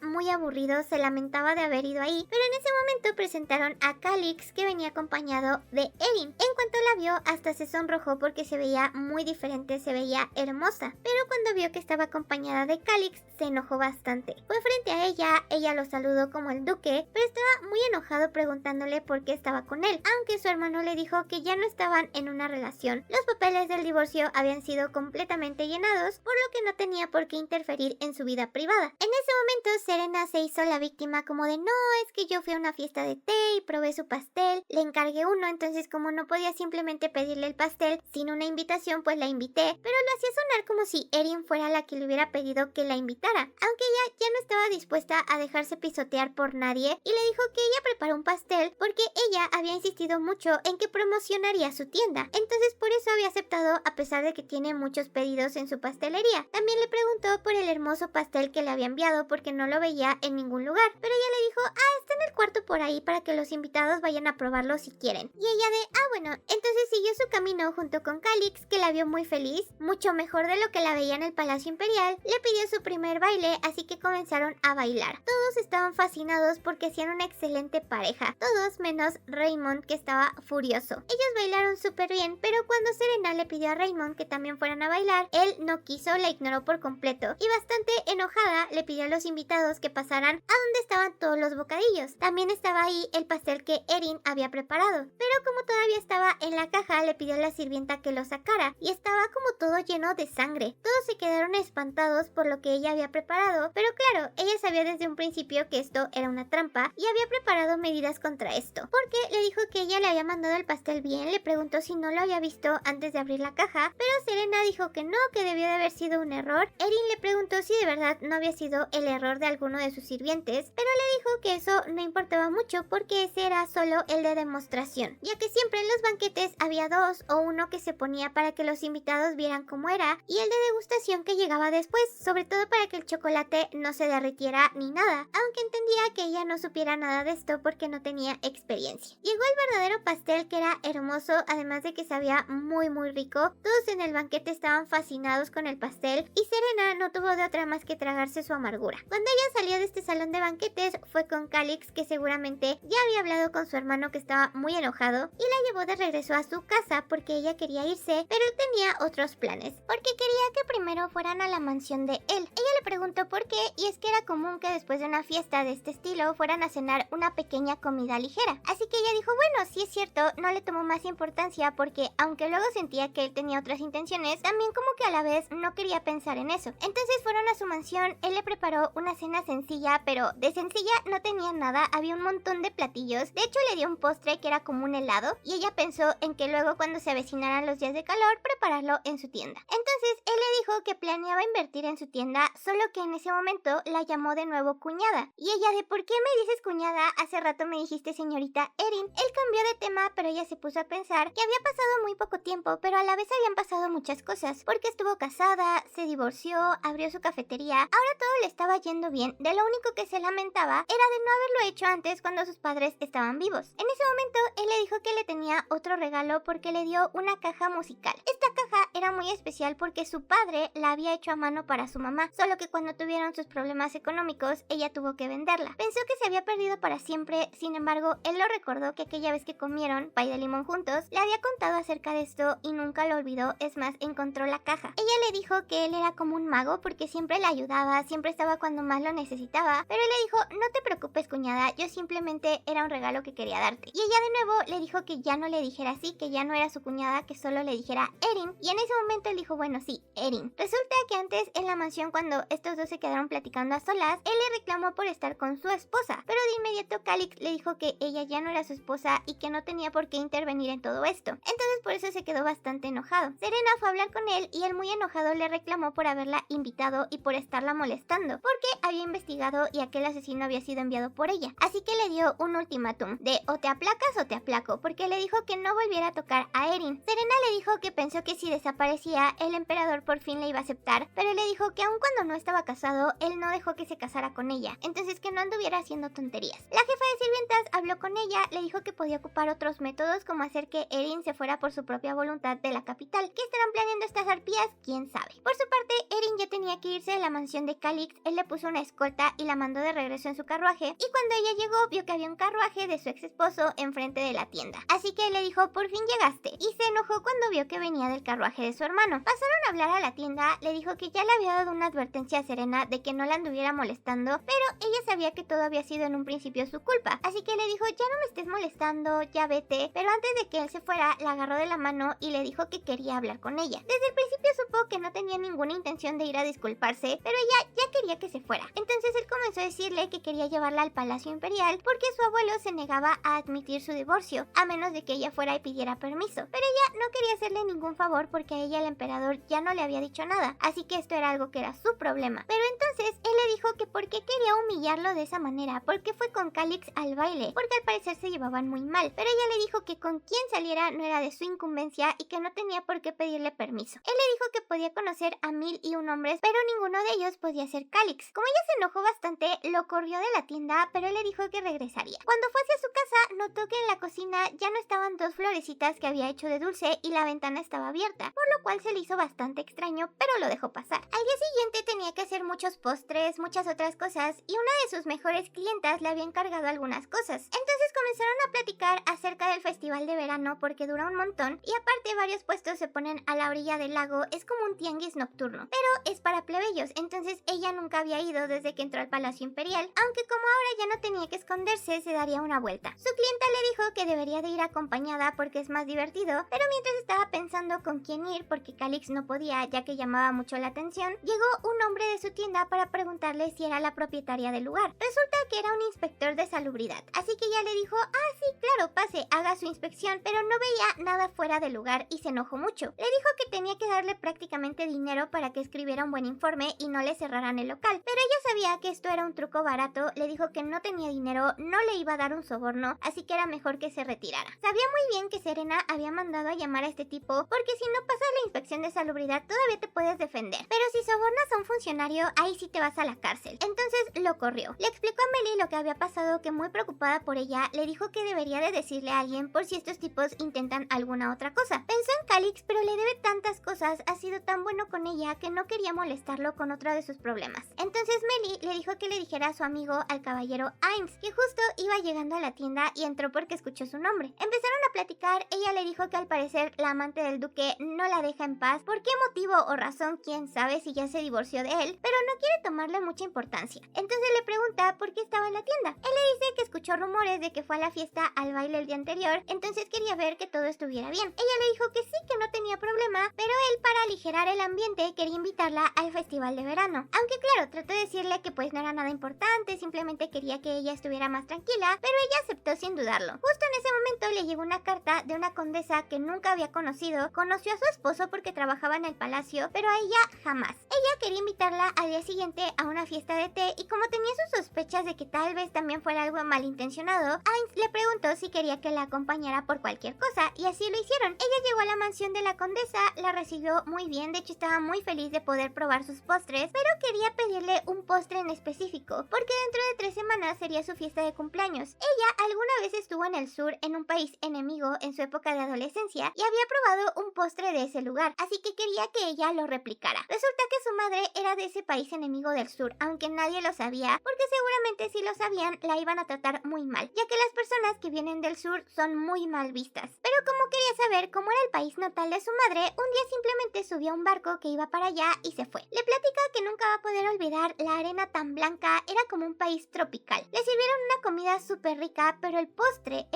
muy aburrido, se lamentaba de haber ido ahí, pero en ese momento presentaron a Calix, que venía acompañado de Erin. En cuanto la vio, hasta se sonrojó porque se veía muy diferente, se veía hermosa, pero cuando vio que estaba acompañada de Calix, se enojó bastante. Fue frente a ella lo saludó como el duque, pero estaba muy enojado preguntándole por qué estaba con él, aunque su hermano le dijo que ya no estaban en una relación. Los papeles del divorcio habían sido completamente llenados, por lo que no tenía por qué interferir en su vida privada. En ese momento, Serena se hizo la víctima como de no, es que yo fui a una fiesta de té y probé su pastel, le encargué uno, entonces como no podía simplemente pedirle el pastel sin una invitación, pues la invité, pero lo hacía sonar como si Erin fuera la que le hubiera pedido que la invitara, aunque ella ya no estaba dispuesta a dejarse pisotear por nadie y le dijo que ella preparó un pastel porque ella había insistido mucho en que promocionaría su tienda, entonces por eso había aceptado a pesar de que tiene muchos pedidos en su pastelería. También le preguntó por el hermoso pastel que le había enviado porque no lo veía en ningún lugar, pero ella le dijo, está en el cuarto por ahí para que los invitados vayan a probarlo si quieren. Y ella de, bueno, entonces siguió su camino junto con Calix, que la vio muy feliz, mucho mejor de lo que la veía en el Palacio Imperial. Le pidió su primer baile, así que comenzaron a bailar. Todos estaban fascinados porque hacían una excelente pareja, todos menos Raymond, que estaba furioso. Ellos bailaron súper bien, pero cuando Serena le pidió a Raymond que también fueran a bailar, él no quiso, la ignoró por completo y bastante enojada le pidió a los invitados que pasaran a donde estaban todos los bocadillos. También estaba ahí el pastel que Erin había preparado, pero como todavía estaba en la caja, le pidió a la sirvienta que lo sacara y estaba como todo lleno de sangre. Todos se quedaron espantados por lo que ella había preparado, pero claro, ella sabía desde un principio que esto era una trampa y había preparado medidas contra esto, porque le dijo que ella le había mandado el pastel bien, le preguntó si no lo había visto antes de abrir la caja, pero Serena dijo que no, que debió de haber sido un error. Erin le preguntó si de verdad no había sido el error de alguno de sus sirvientes, pero le dijo que eso no importaba mucho porque ese era solo el de demostración, ya que siempre en los banquetes había dos o uno que se ponía para que los invitados vieran cómo era y el de degustación que llegaba después, sobre todo para que el chocolate no se derritiera ni nada, aunque entendía que ella no supiera nada de esto porque no tenía experiencia. Llegó el verdadero pastel, que era hermoso, además de que sabía muy rico. Todos en el banquete estaban fascinados con el pastel y Serena no tuvo de otra más que tragarse su amargura. Cuando ella salió de este salón de banquetes fue con Calix, que seguramente ya había hablado con su hermano, que estaba muy enojado, y la llevó de regreso a su casa porque ella quería irse, pero él tenía otros planes, porque quería que primero fueran a la mansión de él. Ella le preguntó por qué, y es que era común que después de una fiesta de este estilo fueran a cenar una pequeña comida ligera. Así que ella dijo, bueno, sí es cierto, no le tomó más importancia porque aunque luego sentía que él tenía otras intenciones, también como que a la vez no quería pensar en eso. Entonces fueron a su mansión, él le preparó una cena sencilla, pero de sencilla no tenía nada, había un montón de platillos. De hecho le dio un postre que era como un helado y ella pensó en que luego cuando se avecinaran los días de calor, prepararlo en su tienda. Entonces él le dijo que planeaba invertir en su tienda, solo que en ese momento la llamó de nuevo cuñada. Y ella de ¿por qué me dices cuñada? Hace rato me dijiste señorita Erin. Él cambió de tema, pero ella se puso a pensar que había pasado muy poco tiempo, pero a la vez habían pasado muchas cosas, porque estuvo casada, se divorció, abrió su cafetería, ahora todo le estaba yendo bien. De lo único que se lamentaba era de no haberlo hecho antes cuando sus padres estaban vivos. En ese momento él le dijo que le tenía otro regalo porque le dio una caja musical. Esta caja era muy especial porque su padre la había hecho a mano para su mamá, solo que cuando tuvieron sus problemas económicos ella tuvo que venderla. Pensó que se había perdido para siempre, sin embargo él lo recordó que aquella vez que comieron pay de limón juntos le había contado acerca de esto y nunca lo olvidó, es más, encontró la caja. Ella le dijo que él era como un mago porque siempre la ayudaba, siempre estaba cuando más lo necesitaba, pero él le dijo no te preocupes cuñada, yo simplemente era un regalo que quería darte. Y ella de nuevo le dijo que ya no le dijera así, que ya no era su cuñada, que solo le dijera Erin, y en ese momento él dijo bueno sí, Erin. Resulta que antes en la mansión cuando estos dos se quedaron platicando a solas, él le reclamó por estar con su esposa, pero de inmediato Calix le dijo que ella ya no era su esposa y que no tenía por qué intervenir en todo esto. Entonces por eso se quedó bastante enojado. Serena fue a hablar con él y él muy enojado le reclamó por haberla invitado y por estarla molestando, porque había investigado y aquel asesino había sido enviado por ella. Así que le dio un ultimátum de o te aplacas o te aplaco, porque le dijo que no volviera a tocar a Erin. Serena le dijo que pensó que si desaparecía, el emperador por fin le iba a aceptar, pero le dijo que aun cuando no estaba casado, él no dejó que se casara con ella, entonces que no anduviera haciendo tonterías. La jefa de sirvientas habló con ella, le dijo que podía ocupar otros métodos como hacer que Erin se fuera por su propia voluntad de la capital. ¿Qué estarán planeando estas arpías? ¿Quién sabe? Por su parte, Erin ya tenía que irse de la mansión de Calix, él le puso una escolta y la mandó de regreso en su carruaje, y cuando ella llegó vio que había un carruaje de su ex esposo enfrente de la tienda. Así que le dijo por fin llegaste, y se enojó cuando vio que venía del carruaje de su hermano. Pasaron a hablar a la tienda, le dijo que ya le había dado una advertencia a Serena de que no la anduviera molestando, pero ella sabía que todo había sido en un principio su culpa, así que le dijo ya no me estés molestando, ya vete, pero antes de que él se fuera la agarró de la mano y le dijo que quería hablar con ella. Desde el principio supo que no tenía ninguna intención de ir a disculparse, pero ella ya quería que se fuera. Entonces él comenzó a decirle que quería llevarla al Palacio Imperial porque su abuelo se negaba a admitir su divorcio, a menos de que ella fuera y pidiera permiso. Pero ella no quería hacerle ningún favor porque a ella el emperador ya no le había dicho nada, así que esto era algo que era su problema. Pero entonces él le dijo que por qué quería humillarlo de esa manera, porque fue con Calix al baile, porque al parecer se llevaban muy mal. Pero ella le dijo que con quien saliera no era de su incumbencia y que no tenía por qué pedirle permiso. Él le dijo que podía conocer a 1001 hombres, pero ninguno de ellos podía ser Calix. Como ella se enojó bastante, lo corrió de la tienda, pero él le dijo que regresaría. Cuando fue hacia su casa, notó que en la cocina ya no estaban dos florecitas que había hecho de dulce y la ventana estaba abierta, por lo cual se le hizo bastante extraño, pero lo dejó pasar. Al día siguiente tenía que hacer muchos postres, muchas otras cosas, y una de sus mejores clientas le había encargado algunas cosas. Entonces comenzaron a platicar acerca del festival de verano porque dura un montón, y aparte varios puestos se ponen a la orilla del lago, es como un tianguis nocturno, pero es para plebeyos, entonces ella nunca había ido desde que entró al Palacio Imperial, aunque como ahora ya no tenía que esconderse, se daría una vuelta. Su clienta le dijo que debería de ir acompañada porque es más divertido, pero mientras estaba pensando con quién ir porque Calix no podía ya que llamaba mucho la atención, llegó un hombre de su tienda para preguntarle si era la propietaria del lugar. Resulta que era un inspector de salubridad, así que ella le dijo, ah sí, claro, pase, haga su inspección, pero no veía nada fuera de lugar y se enojó mucho. Le dijo que tenía que darle prácticamente dinero para que escribiera un buen informe y no le cerraran el local, pero ella sabía que esto era un truco barato, le dijo que no tenía dinero, no le iba a dar un soborno, así que era mejor que se retirara. Sabía muy bien que Serena había mandado a llamar a este tipo porque si no pasas la inspección de salubridad todavía te puedes defender, pero si sobornas a un funcionario ahí sí te vas a la cárcel. Entonces lo corrió. Le explicó a Melly lo que había pasado, que muy preocupada por ella le dijo que debería de decirle a alguien por si estos tipos intentan alguna otra cosa. Pensó en Calix, pero le debe tantas cosas, ha sido tan bueno con ella que no quería molestarlo con otro de sus problemas. Entonces Melly le dijo que le dijera a su amigo, al caballero Ains, que justo iba llegando a la tienda y entró porque escuchó su nombre. Empezaron a platicar, ella le dijo que al parecer la amante del duque no la deja en paz. ¿Por qué motivo o razón? Quién sabe, si ya se divorció de él, pero no quiere tomarle mucha importancia. Entonces le pregunta por qué estaba en la tienda. Él le dice que escuchó rumores de que fue a la fiesta al baile el día anterior, entonces quería ver que todo estuviera bien. Ella le dijo que sí, que no tenía tenía problema, pero él, para aligerar el ambiente, quería invitarla al festival de verano. Aunque claro, trató de decirle que pues no era nada importante, simplemente quería que ella estuviera más tranquila, pero ella aceptó sin dudarlo. Justo en ese momento le llegó una carta de una condesa que nunca había conocido. Conoció a su esposo porque trabajaba en el palacio, pero a ella jamás. Ella quería invitarla al día siguiente a una fiesta de té y como tenía sus sospechas de que tal vez también fuera algo malintencionado, Ainz le preguntó si quería que la acompañara por cualquier cosa y así lo hicieron. Ella llegó a la mansión de la condesa, la recibió muy bien, de hecho estaba muy feliz de poder probar sus postres, pero quería pedirle un postre en específico porque dentro de 3 semanas sería su fiesta de cumpleaños. Ella alguna vez estuvo en el sur, en un país enemigo, en su época de adolescencia y había probado un postre de ese lugar, así que quería que ella lo replicara. Resulta que su madre era de ese país enemigo del sur, aunque nadie lo sabía, porque seguramente si lo sabían la iban a tratar muy mal, ya que las personas que vienen del sur son muy mal vistas. Pero como quería saber cómo era el país natal de su madre, un día simplemente subió a un barco que iba para allá y se fue. Le platica que nunca va a poder olvidar la arena tan blanca, era como un país tropical. Le sirvieron una comida súper rica, pero el postre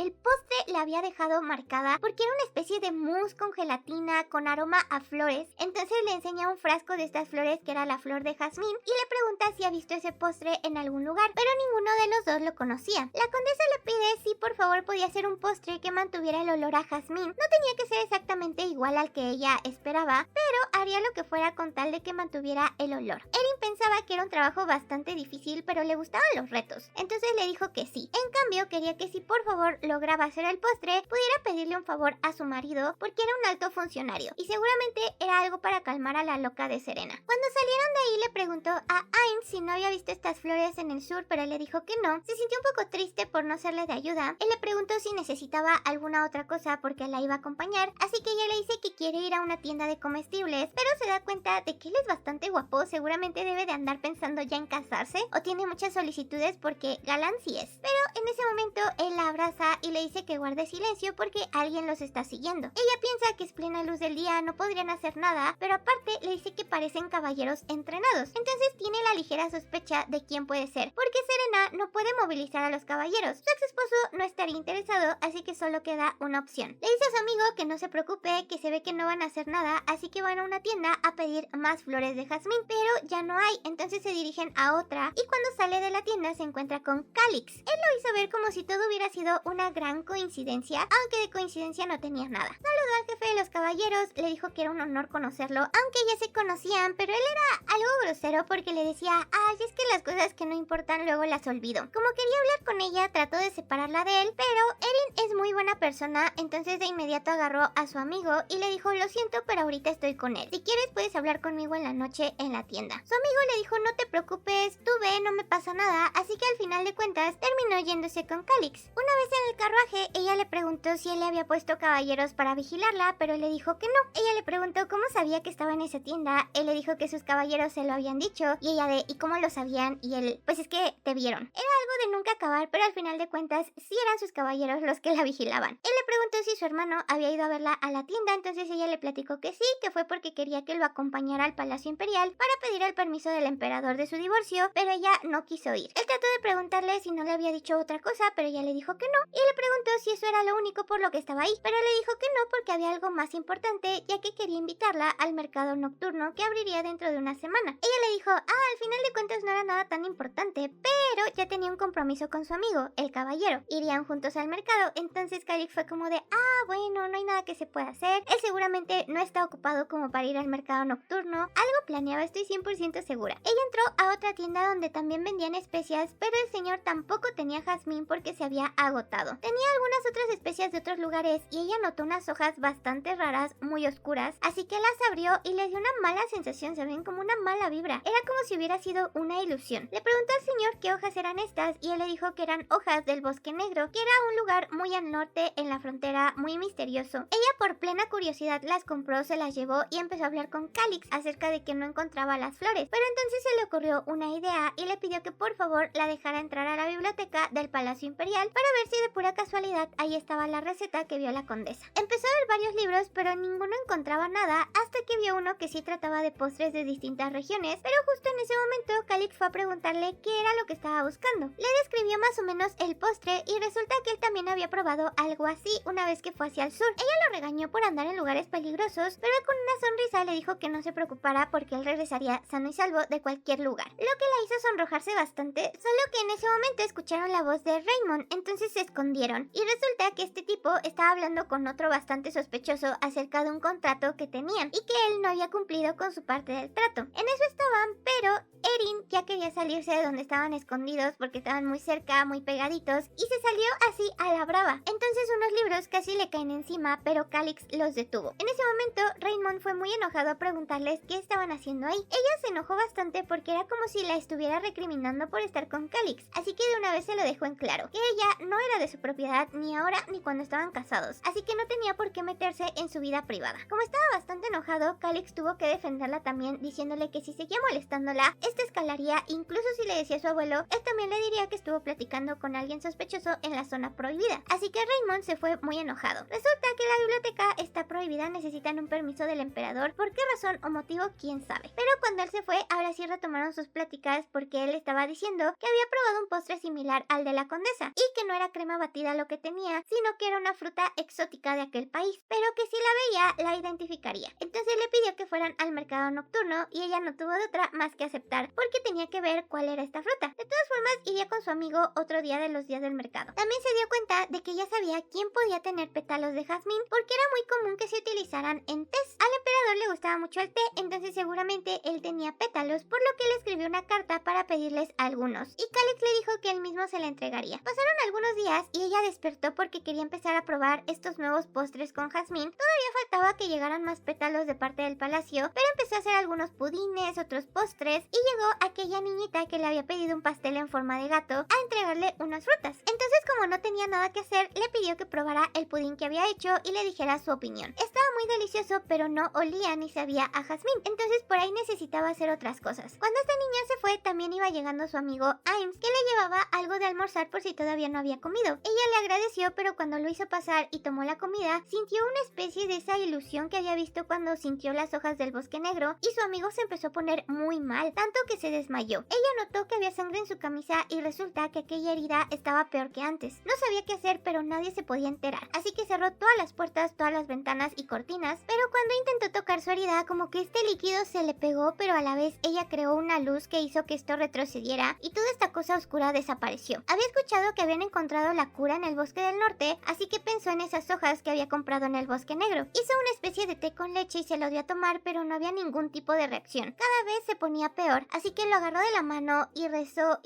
la había dejado marcada porque era una especie de mousse con gelatina, con aroma a flores. Entonces le enseña un frasco de estas flores que era la flor de jazmín y le pregunta si ha visto ese postre en algún lugar, pero ninguno de los dos lo conocía. La condesa le pide si por favor podía hacer un postre que mantuviera el olor a jazmín. No tenía que ser exactamente igual al que ella esperaba, pero haría lo que fuera con tal de que mantuviera el olor. Erin pensaba que era un trabajo bastante difícil, pero le gustaban los retos, entonces le dijo que sí. En cambio, quería que si por favor lograba hacer el postre, pudiera pedirle un favor a su marido porque era un alto funcionario y seguramente era algo para calmar a la loca de Serena. Cuando salieron de ahí le preguntó a Ainz si no había visto estas flores en el sur, pero él le dijo que no. Se sintió un poco triste por no serle de ayuda. Él le preguntó si necesitaba alguna otra cosa porque la iba a acompañar, así que ella le dice que quiere ir a una tienda de comestibles, pero se da cuenta de que él es bastante guapo, seguramente debe de andar pensando ya en casarse o tiene muchas solicitudes porque galán sí es. Pero en ese momento él la abraza y le dice que guarde silencio porque alguien los está siguiendo. Ella piensa que es plena luz del día, no podrían hacer nada, pero aparte le dice que parecen caballeros entrenados. Entonces tiene la ligera sospecha de quién puede ser, porque Serena no puede movilizar a los caballeros. Su ex esposo no estaría interesado, así que solo queda una opción. Le dice a su amigo que no se preocupe, que se ve que no van a hacer nada, así que van a una tienda a pedir más flores de jazmín, pero ya no hay, entonces se dirigen a otra y cuando sale de la tienda se encuentra con Calix. Él lo hizo ver como si todo hubiera sido una gran coincidencia, aunque de coincidencia no tenía nada. Saludó al jefe de los caballeros, le dijo que era un honor conocerlo, aunque ya se conocían, pero él era algo grosero porque le decía, ay, es que las cosas que no importan luego las olvido. Como quería hablar con ella, trató de separarla de él, pero Erin es muy buena persona, entonces de inmediato agarró a su amigo y le dijo, lo siento, pero ahorita estoy con él. Si quieres puedes hablar conmigo en la noche en la tienda. Su amigo le dijo, no te preocupes, tú ve, no me pasa nada, así que al final de cuentas terminó yéndose con Calix. Una vez en el carruaje, ella le preguntó si él le había puesto caballeros para vigilarla, pero él le dijo que no. Ella le preguntó cómo sabía que estaba en esa tienda, él le dijo que sus caballeros se lo habían dicho, y ella de, ¿y cómo lo sabían? Y él, pues es que te vieron. Era algo de nunca acabar, pero al final de cuentas sí eran sus caballeros los que la vigilaban. Él le preguntó si su hermano había ido a verla a la tienda, entonces ella le platicó que sí, que fue porque quería que lo acompañara al Palacio Imperial para pedir el permiso del emperador de su divorcio, pero ella no quiso ir. Él trató de preguntarle si no le había dicho otra cosa, pero ella le dijo que no, y le preguntó si eso era lo único por lo que estaba ahí, pero le dijo que no porque había algo más importante, ya que quería invitarla al mercado nocturno que abriría dentro de una semana. Ella le dijo, al final de cuentas no era nada tan importante, pero ya tenía un compromiso con su amigo, el caballero. Irían juntos al mercado, entonces Calix fue como de, bueno, no hay nada que se pueda hacer. Él seguramente no está ocupado como para ir al mercado nocturno. Algo planeaba, estoy 100% segura. Ella entró a otra tienda donde también vendían especias, pero el señor tampoco tenía jazmín porque se había agotado. Tenía algunas otras especias de otros lugares y ella notó unas hojas bastante raras, muy oscuras, así que las abrió y le dio una mala sensación, se ven como una mala vibra. Era como si hubiera sido una ilusión. Le preguntó al señor qué hojas eran estas y él le dijo que eran hojas del Bosque Negro, que era un lugar muy al norte en la frontera, muy misterioso. Ella por plena curiosidad las compró, se las llevó y empezó a hablar con Calix acerca de que no encontraba las flores, pero entonces se le ocurrió una idea y le pidió que por favor la dejara entrar a la biblioteca del Palacio Imperial para ver si de pura casualidad ahí estaba la receta que vio la condesa. Empezó a ver varios libros, pero pero ninguno encontraba nada hasta que vio uno que sí trataba de postres de distintas regiones, pero justo en ese momento Calix fue a preguntarle qué era lo que estaba buscando. Le describió más o menos el postre y resulta que él también había probado algo así una vez que fue hacia el sur. Ella lo regañó por andar en lugares peligrosos, pero él con una sonrisa le dijo que no se preocupara porque él regresaría sano y salvo de cualquier lugar, lo que la hizo sonrojarse bastante, solo que en ese momento escucharon la voz de Raymond, entonces se escondieron y resulta que este tipo estaba hablando con otro bastante sospechoso acerca de un contrato que tenían y que él no había cumplido con su parte del trato. En eso estaban, pero Erin ya quería salirse de donde estaban escondidos porque estaban muy cerca, muy pegaditos, y se salió así a la brava. Entonces unos libros casi le caen encima, pero Calix los detuvo. En ese momento Raymond fue muy enojado a preguntarles qué estaban haciendo ahí. Ella se enojó bastante porque era como si la estuviera recriminando por estar con Calix, así que de una vez se lo dejó en claro, que ella no era de su propiedad ni ahora ni cuando estaban casados, así que no tenía por qué meterse en su vida privada. Como estaba bastante enojado, Calix tuvo que defenderla también, diciéndole que si seguía molestándola, esta escalaría, incluso si le decía a su abuelo, él también le diría que estuvo platicando con alguien sospechoso en la zona prohibida. Así que Raymond se fue muy enojado. Resulta que la biblioteca está prohibida, necesitan un permiso del emperador, ¿por qué razón o motivo? Quién sabe. Pero cuando él se fue, ahora sí retomaron sus pláticas porque él estaba diciendo que había probado un postre similar al de la condesa y que no era crema batida lo que tenía, sino que era una fruta exótica de aquel país, pero que si la veía, la identificaría. Entonces le pidió que fueran al mercado nocturno y ella no tuvo de otra más que aceptar porque tenía que ver cuál era esta fruta. De todas formas, iría con su amigo otro día de los días del mercado. También se dio cuenta de que ella sabía quién podía tener pétalos de jazmín porque era muy común que se utilizaran en tés. Al emperador le gustaba mucho el té, entonces seguramente él tenía pétalos, por lo que le escribió una carta para pedirles algunos. Y Calix le dijo que él mismo se la entregaría. Pasaron algunos días y ella despertó porque quería empezar a probar estos nuevos postres con jazmín. Todavía faltaba que llegaran más pétalos de parte del palacio, pero empezó a hacer algunos pudines, otros postres, y llegó aquella niñita que le había pedido un pastel en forma de gato a entregarle unas frutas. Entonces, como no tenía nada que hacer, le pidió que probara el pudín que había hecho y le dijera su opinión. Estaba muy delicioso, pero no olía ni sabía a jazmín, entonces por ahí necesitaba hacer otras cosas. Cuando esta niña se fue, también iba llegando su amigo Ains, que le llevaba algo de almorzar por si todavía no había comido. Ella le agradeció, pero cuando lo hizo pasar y tomó la comida, sintió una especie de esa ilusión que había visto cuando sintió las hojas del bosque negro, y su amigo se empezó a poner muy mal, tanto que se desmayó. Ella notó que había sangre en su camisa y resulta que aquella herida estaba peor que antes. No sabía qué hacer, pero nadie se podía enterar, así que cerró todas las puertas, todas las ventanas y cortinas, pero cuando intentó tocar su herida, como que este líquido se le pegó, pero a la vez ella creó una luz que hizo que esto retrocediera y toda esta cosa oscura desapareció. Había escuchado que habían encontrado la cura en el bosque del norte, así que pensó en esas hojas que había comprado en el bosque negro. Hizo una especie de té con leche y se lo dio a tomar, pero no había ningún tipo de reacción. Cada vez se ponía peor, así que lo agarró de la mano y rezó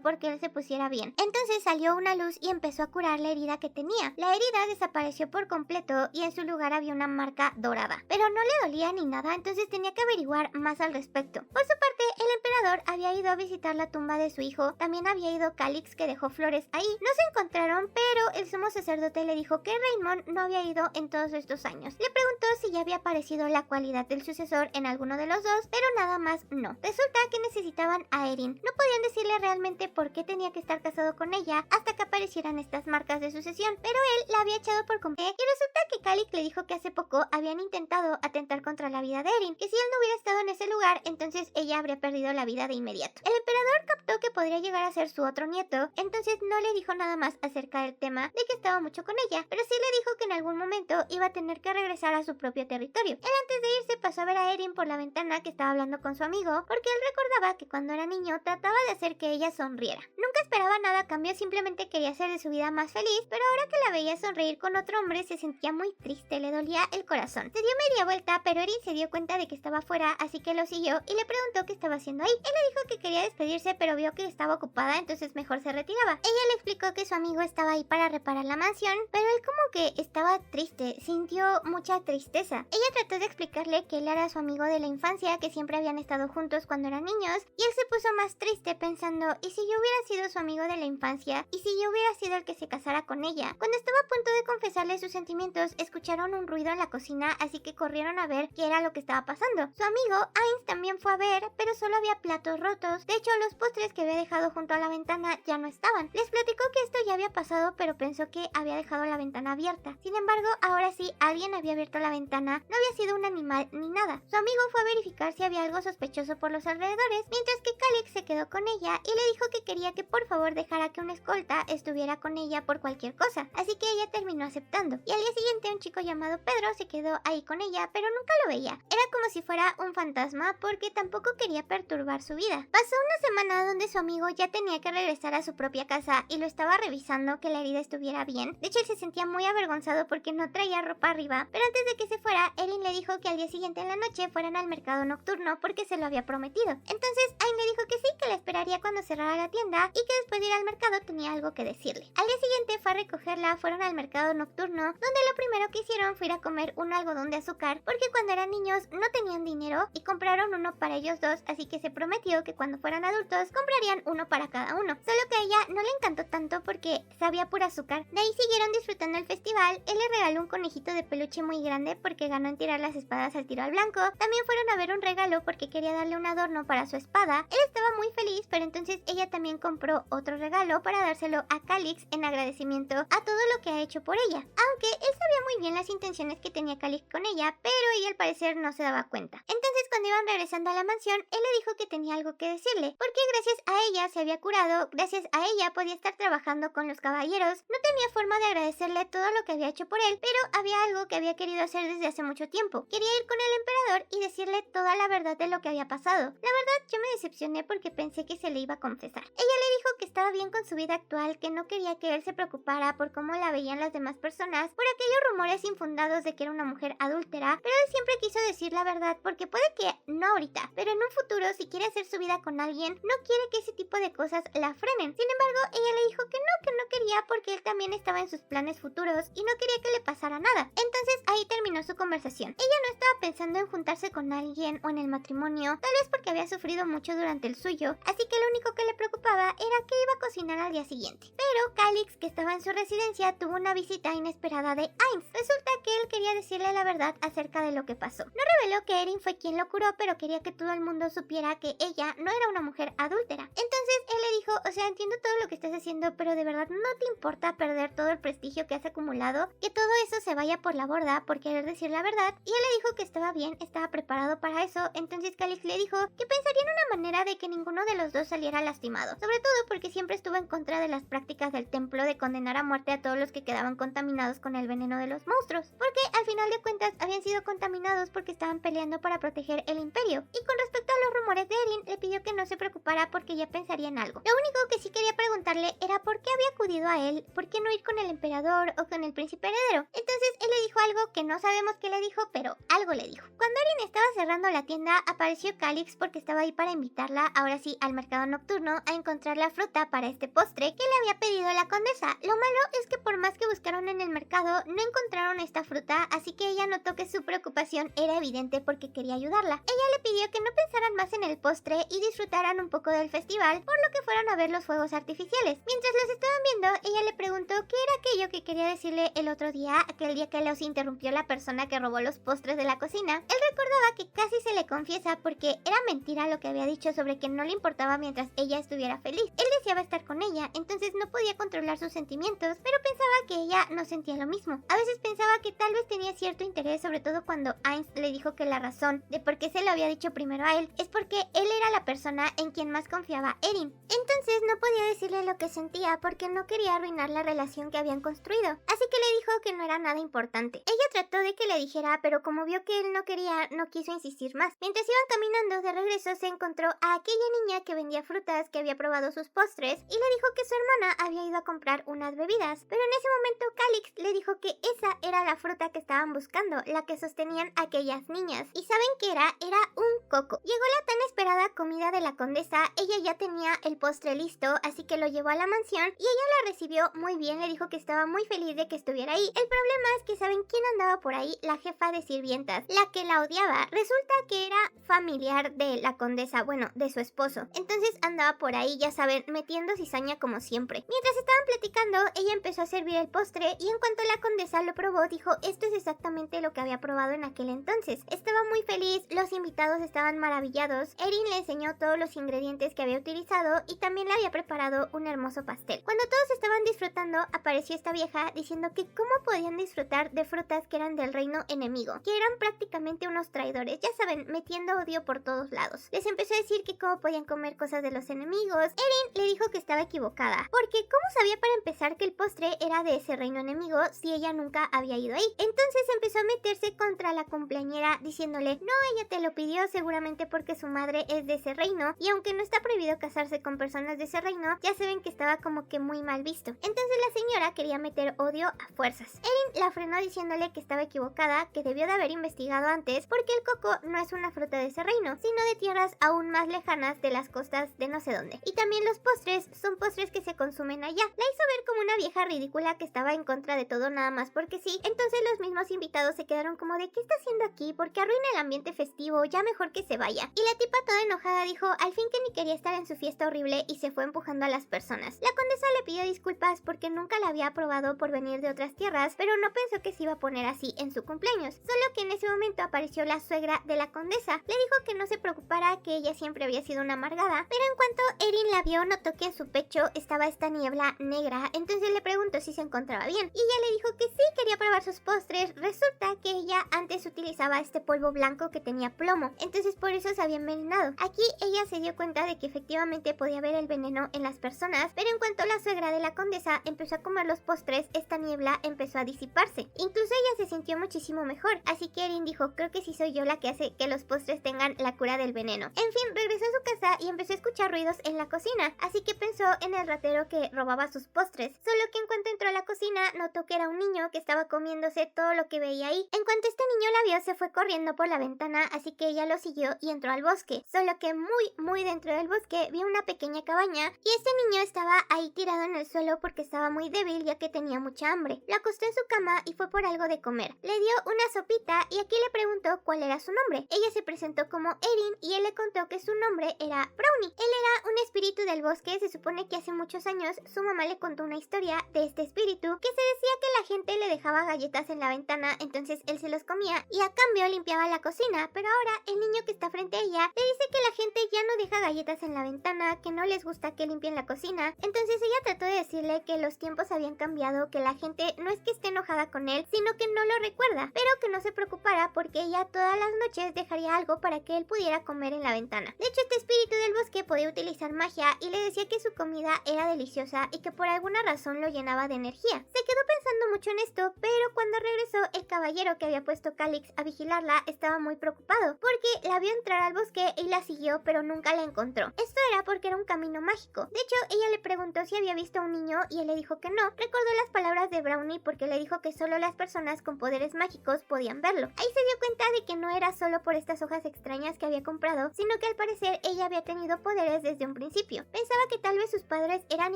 porque él se pusiera bien. Entonces salió una luz y empezó a curar la herida que tenía. La herida desapareció por completo y en su lugar había una marca dorada, pero no le dolía ni nada, entonces tenía que averiguar más al respecto. Por su parte, el emperador había ido a visitar la tumba de su hijo, también había ido Calix, que dejó flores ahí. No se encontraron, pero el sumo sacerdote le dijo que Raymond no había ido en todos estos años. Le preguntó si ya había aparecido la cualidad del sucesor en alguno de los dos, pero nada más no. Resulta que necesitaban a Erin. No podían decirle realmente por qué tenía que estar casado con ella hasta que aparecieran estas marcas de sucesión, pero él la había echado por completo. Y resulta que Calix le dijo que hace poco habían intentado atentar contra la vida de Erin, que si él no hubiera estado en ese lugar, entonces ella habría perdido la vida de inmediato. El emperador captó que podría llegar a ser su otro nieto, entonces no le dijo nada más acerca del tema de que estaba mucho con ella, pero sí le dijo que en algún momento iba a tener que regresar a su propio territorio. Él antes de irse pasó a ver a Erin por la ventana que estaba hablando con su amigo, porque él recordaba que cuando era niño trataba de hacer que ella sonriera. Nunca esperaba nada a cambio, simplemente quería hacer de su vida más feliz, pero ahora que la veía sonreír con otro hombre se sentía muy triste, le dolía el corazón. Se dio media vuelta, pero Erin se dio cuenta de que estaba fuera, así que lo siguió y le preguntó qué estaba haciendo ahí. Él le dijo que quería despedirse, pero vio que estaba ocupada, entonces mejor se retiraba. Ella le explicó que su amigo estaba ahí para reparar la mansión, pero él como que estaba triste, sintió mucha tristeza. Ella trató de explicarle que él era su amigo de la infancia, que siempre habían estado juntos cuando eran niños, y él se puso más triste pensando, ¿y si yo hubiera sido su amigo de la infancia? ¿Y si yo hubiera sido el que se casara con ella? Cuando estaba a punto de confesarle sus sentimientos, escucharon un ruido en la cocina, así que corrieron a ver ver qué era lo que estaba pasando. Su amigo Ainz también fue a ver, pero solo había platos rotos. De hecho, los postres que había dejado junto a la ventana ya no estaban. Les platicó que esto ya había pasado, pero pensó que había dejado la ventana abierta. Sin embargo, ahora sí, alguien había abierto la ventana. No había sido un animal ni nada. Su amigo fue a verificar si había algo sospechoso por los alrededores, mientras que Calix se quedó con ella y le dijo que quería que por favor dejara que una escolta estuviera con ella por cualquier cosa. Así que ella terminó aceptando. Y al día siguiente un chico llamado Pedro se quedó ahí con ella, pero nunca lo veía. Era como si fuera un fantasma porque tampoco quería perturbar su vida. Pasó una semana donde su amigo ya tenía que regresar a su propia casa y lo estaba revisando que la herida estuviera bien. De hecho, él se sentía muy avergonzado porque no traía ropa arriba, pero antes de que se fuera, Erin le dijo que al día siguiente en la noche fueran al mercado nocturno porque se lo había prometido. Entonces, Ain le dijo que sí, que la esperaría cuando cerrara la tienda y que después de ir al mercado tenía algo que decirle. Al día siguiente fue a recogerla, fueron al mercado nocturno, donde lo primero que hicieron fue ir a comer un algodón de azúcar porque cuando eran niños no tenían dinero y compraron uno para ellos dos, así que se prometió que cuando fueran adultos comprarían uno para cada uno. Solo que a ella no le encantó tanto porque sabía pura azúcar. De ahí siguieron disfrutando el festival. Él le regaló un conejito de peluche muy grande porque ganó en tirar las espadas al tiro al blanco. También fueron a ver un regalo porque quería darle un adorno para su espada. Él estaba muy feliz, pero entonces ella también compró otro regalo para dárselo a Calix en agradecimiento a todo lo que ha hecho por ella. Aunque él sabía muy bien las intenciones que tenía Calix con ella, pero ella al parecer no se daba cuenta. Entonces cuando iban regresando a la mansión, él le dijo que tenía algo que decirle, porque gracias a ella se había curado, gracias a ella podía estar trabajando con los caballeros. No tenía forma de agradecerle todo lo que había hecho por él, pero había algo que había querido hacer desde hace mucho tiempo. Quería ir con el emperador y decirle toda la verdad de lo que había pasado. La verdad, yo me decepcioné porque pensé que se le iba a confesar. Ella le dijo que estaba bien con su vida actual, que no quería que él se preocupara por cómo la veían las demás personas, por aquellos rumores infundados de que era una mujer adúltera, pero él siempre quiso decir la verdad porque puede que no ahorita, pero en un futuro si quiere hacer su vida con alguien, no quiere que ese tipo de cosas la frenen. Sin embargo, ella le dijo que no quería porque él también estaba en sus planes futuros y no quería que le pasara nada. Entonces ahí terminó su conversación. Ella no estaba pensando en juntarse con alguien o en el matrimonio, tal vez porque había sufrido mucho durante el suyo, así que lo único que le preocupaba era que iba a cocinar al día siguiente. Pero Calix, que estaba en su residencia, tuvo una visita inesperada de Ainz. Resulta que él quería decirle la verdad acerca de lo que pasó. No reveló que Erin fue quien lo curó, pero quería que todo el mundo supiera que ella no era una mujer adúltera. Entonces él le dijo, o sea, entiendo todo lo que estás haciendo, pero de verdad no te importa perder todo el prestigio que has acumulado, que todo eso se vaya por la borda por querer decir la verdad. Y él le dijo que estaba bien, estaba preparado para eso. Entonces Calix le dijo que pensaría en una manera de que ninguno de los dos saliera lastimado, sobre todo porque siempre estuvo en contra de las prácticas del templo de condenar a muerte a todos los que quedaban contaminados con el veneno de los monstruos, porque al final de cuentas habían sido contaminados porque estaban peleando para proteger el imperio. Y con respecto a los rumores de Erin, le pidió que no se preocupara porque ya pensaría en algo. Lo único que sí quería preguntarle era por qué había acudido a él, por qué no ir con el emperador o con el príncipe heredero. Entonces él le dijo algo que no sabemos qué le dijo, pero algo le dijo. Cuando Erin estaba cerrando la tienda, apareció Calix porque estaba ahí para invitarla, ahora sí, al mercado nocturno a encontrar la fruta para este postre que le había pedido la condesa. Lo malo es que por más que buscaron en el mercado, no encontraron esta fruta, así que ella notó que su preocupación era evidente porque quería ayudarla. Ella le pidió que no pensaran más en el postre y disfrutaran un poco del festival, por lo que fueron a ver los fuegos artificiales. Mientras los estaban viendo, ella le preguntó qué era aquello que quería decirle el otro día, aquel día que los interrumpió la persona que robó los postres de la cocina. Él recordaba que casi se le confiesa porque era mentira lo que había dicho sobre que no le importaba mientras ella estuviera feliz. Él deseaba estar con ella, entonces no podía controlar sus sentimientos, pero pensaba que ella no sentía lo mismo. A veces pensaba que tal vez tenía cierto interés, sobre todo cuando Ainz le dijo que la razón de por qué se lo había dicho primero a él es porque él era la persona en quien más confiaba Erin. Entonces no podía decirle lo que sentía porque no quería arruinar la relación que habían construido, así que le dijo que no era nada importante. Ella trató de que le dijera, pero como vio que él no quería, no quiso insistir más. Mientras iban caminando de regreso, se encontró a aquella niña que vendía frutas, que había probado sus postres, y le dijo que su hermana había ido a comprar unas bebidas, pero en ese momento Calix le dijo que esa era la fruta que estaban buscando, la que sostenían aquellas niñas. ¿Y saben qué era? Era un coco. Llegó la tan esperada comida de la condesa, ella ya tenía el postre listo, así que lo llevó a la mansión y ella la recibió muy bien, le dijo que estaba muy feliz de que estuviera ahí. El problema es que ¿saben quién andaba por ahí? La jefa de sirvientas, la que la odiaba. Resulta que era familiar de la condesa, bueno, de su esposo. Entonces andaba por ahí, ya saben, metiendo cizaña como siempre. Mientras estaban platicando, ella empezó a servir el postre y en cuanto la condesa lo probó, dijo, esto es exactamente lo que había probado en aquel entonces. Estaba muy feliz, los invitados estaban maravillados. Erin le enseñó todos los ingredientes que había utilizado y también le había preparado un hermoso pastel. Cuando todos estaban disfrutando, apareció esta vieja diciendo que cómo podían disfrutar de frutas que eran del reino enemigo, que eran prácticamente unos traidores, ya saben, metiendo odio por todos lados. Les empezó a decir que cómo podían comer cosas de los enemigos. Erin le dijo que estaba equivocada, porque ¿cómo sabía para empezar que el postre era de ese reino enemigo si ella nunca había ido ahí? Entonces empezó a meterse contra la cumpleañera diciéndole, no, ella te lo pidió seguramente porque su madre es de ese reino y aunque no está prohibido casarse con personas de ese reino, ya saben que estaba como que muy mal visto. Entonces la señora quería meter odio a fuerzas. Erin la frenó diciéndole que estaba equivocada, que debió de haber investigado antes porque el coco no es una fruta de ese reino, sino de tierras aún más lejanas de las costas de no sé dónde. Y también los postres son postres que se consumen allá. La hizo ver como una vieja ridícula que estaba en contra de todo nada más porque sí. Entonces los mismos invitados se quedaron como de ¿qué está haciendo aquí? Porque arruina el ambiente festivo, ya mejor que se vaya. Y la tipa toda enojada dijo al fin que ni quería estar en su fiesta horrible y se fue empujando a las personas. La condesa le pidió disculpas porque nunca la había aprobado por venir de otras tierras, pero no pensó que se iba a poner así en su cumpleaños. Solo que en ese momento apareció la suegra de la condesa. Le dijo que no se preocupara, que ella siempre había sido una amargada, pero en cuanto Erin la vio, notó que en su pecho estaba esta niebla negra, entonces le preguntó si se encontraba bien, y ella le dijo que sí quería probar sus postres. Resulta que ella antes utilizaba este polvo blanco que tenía plomo, entonces por eso se había envenenado. Aquí ella se dio cuenta de que efectivamente podía ver el veneno en las personas, pero en cuanto la suegra de la condesa empezó a comer los postres, esta niebla empezó a disiparse. Incluso ella se sintió muchísimo mejor, así que Erin dijo, creo que sí soy yo la que hace que los postres tengan la cura del veneno. En fin, regresó a su casa y empezó a escuchar ruidos en la cocina, así que pensó en el ratero que robaba sus postres. Solo que en cuanto entró a la cocina, notó que era un niño que estaba comiéndose todo lo que veía ahí. En cuanto este niño la vio, se fue corriendo por la ventana, así que ella lo siguió y entró al bosque. Solo que muy dentro del bosque vio una pequeña cabaña y este niño estaba ahí tirado en el suelo porque estaba muy débil ya que tenía mucha hambre. Lo acostó en su cama y fue por algo de comer. Le dio una sopita y aquí le preguntó cuál era su nombre. Ella se presentó como Erin y él le contó que su nombre era Brownie. Él era un espíritu del bosque. Se supone que hace muchos años su mamá le contó una historia de este espíritu que se decía que la gente le dejaba galletas en la ventana, entonces él se los comía y a cambio limpiaba la cocina, pero ahora el niño que está frente a ella le dice que la gente ya no deja galletas en la ventana, que no les gusta que limpien la cocina. Entonces ella trató de decirle que los tiempos habían cambiado, que la gente no es que esté enojada con él, sino que no lo recuerda, pero que no se preocupara porque ella todas las noches dejaría algo para que él pudiera comer en la ventana. De hecho, este espíritu del bosque podía utilizar magia y le decía que su comida era deliciosa y que por alguna razón lo llenaba de energía. Se quedó pensando mucho en esto, pero cuando regresó, el caballero que había puesto Calix a vigilarla estaba muy preocupado porque la vio entrar al bosque y la siguió, pero nunca la encontró. Esto era porque era un camino mágico. De hecho, ella le preguntó si había visto a un niño y él le dijo que no. Recordó las palabras de Brownie porque le dijo que solo las personas con poderes mágicos podían verlo. Ahí se dio cuenta de que no era solo por estas hojas extrañas que había comprado, sino que al parecer ella había tenido poderes desde un principio. Pensaba que tal vez sus padres eran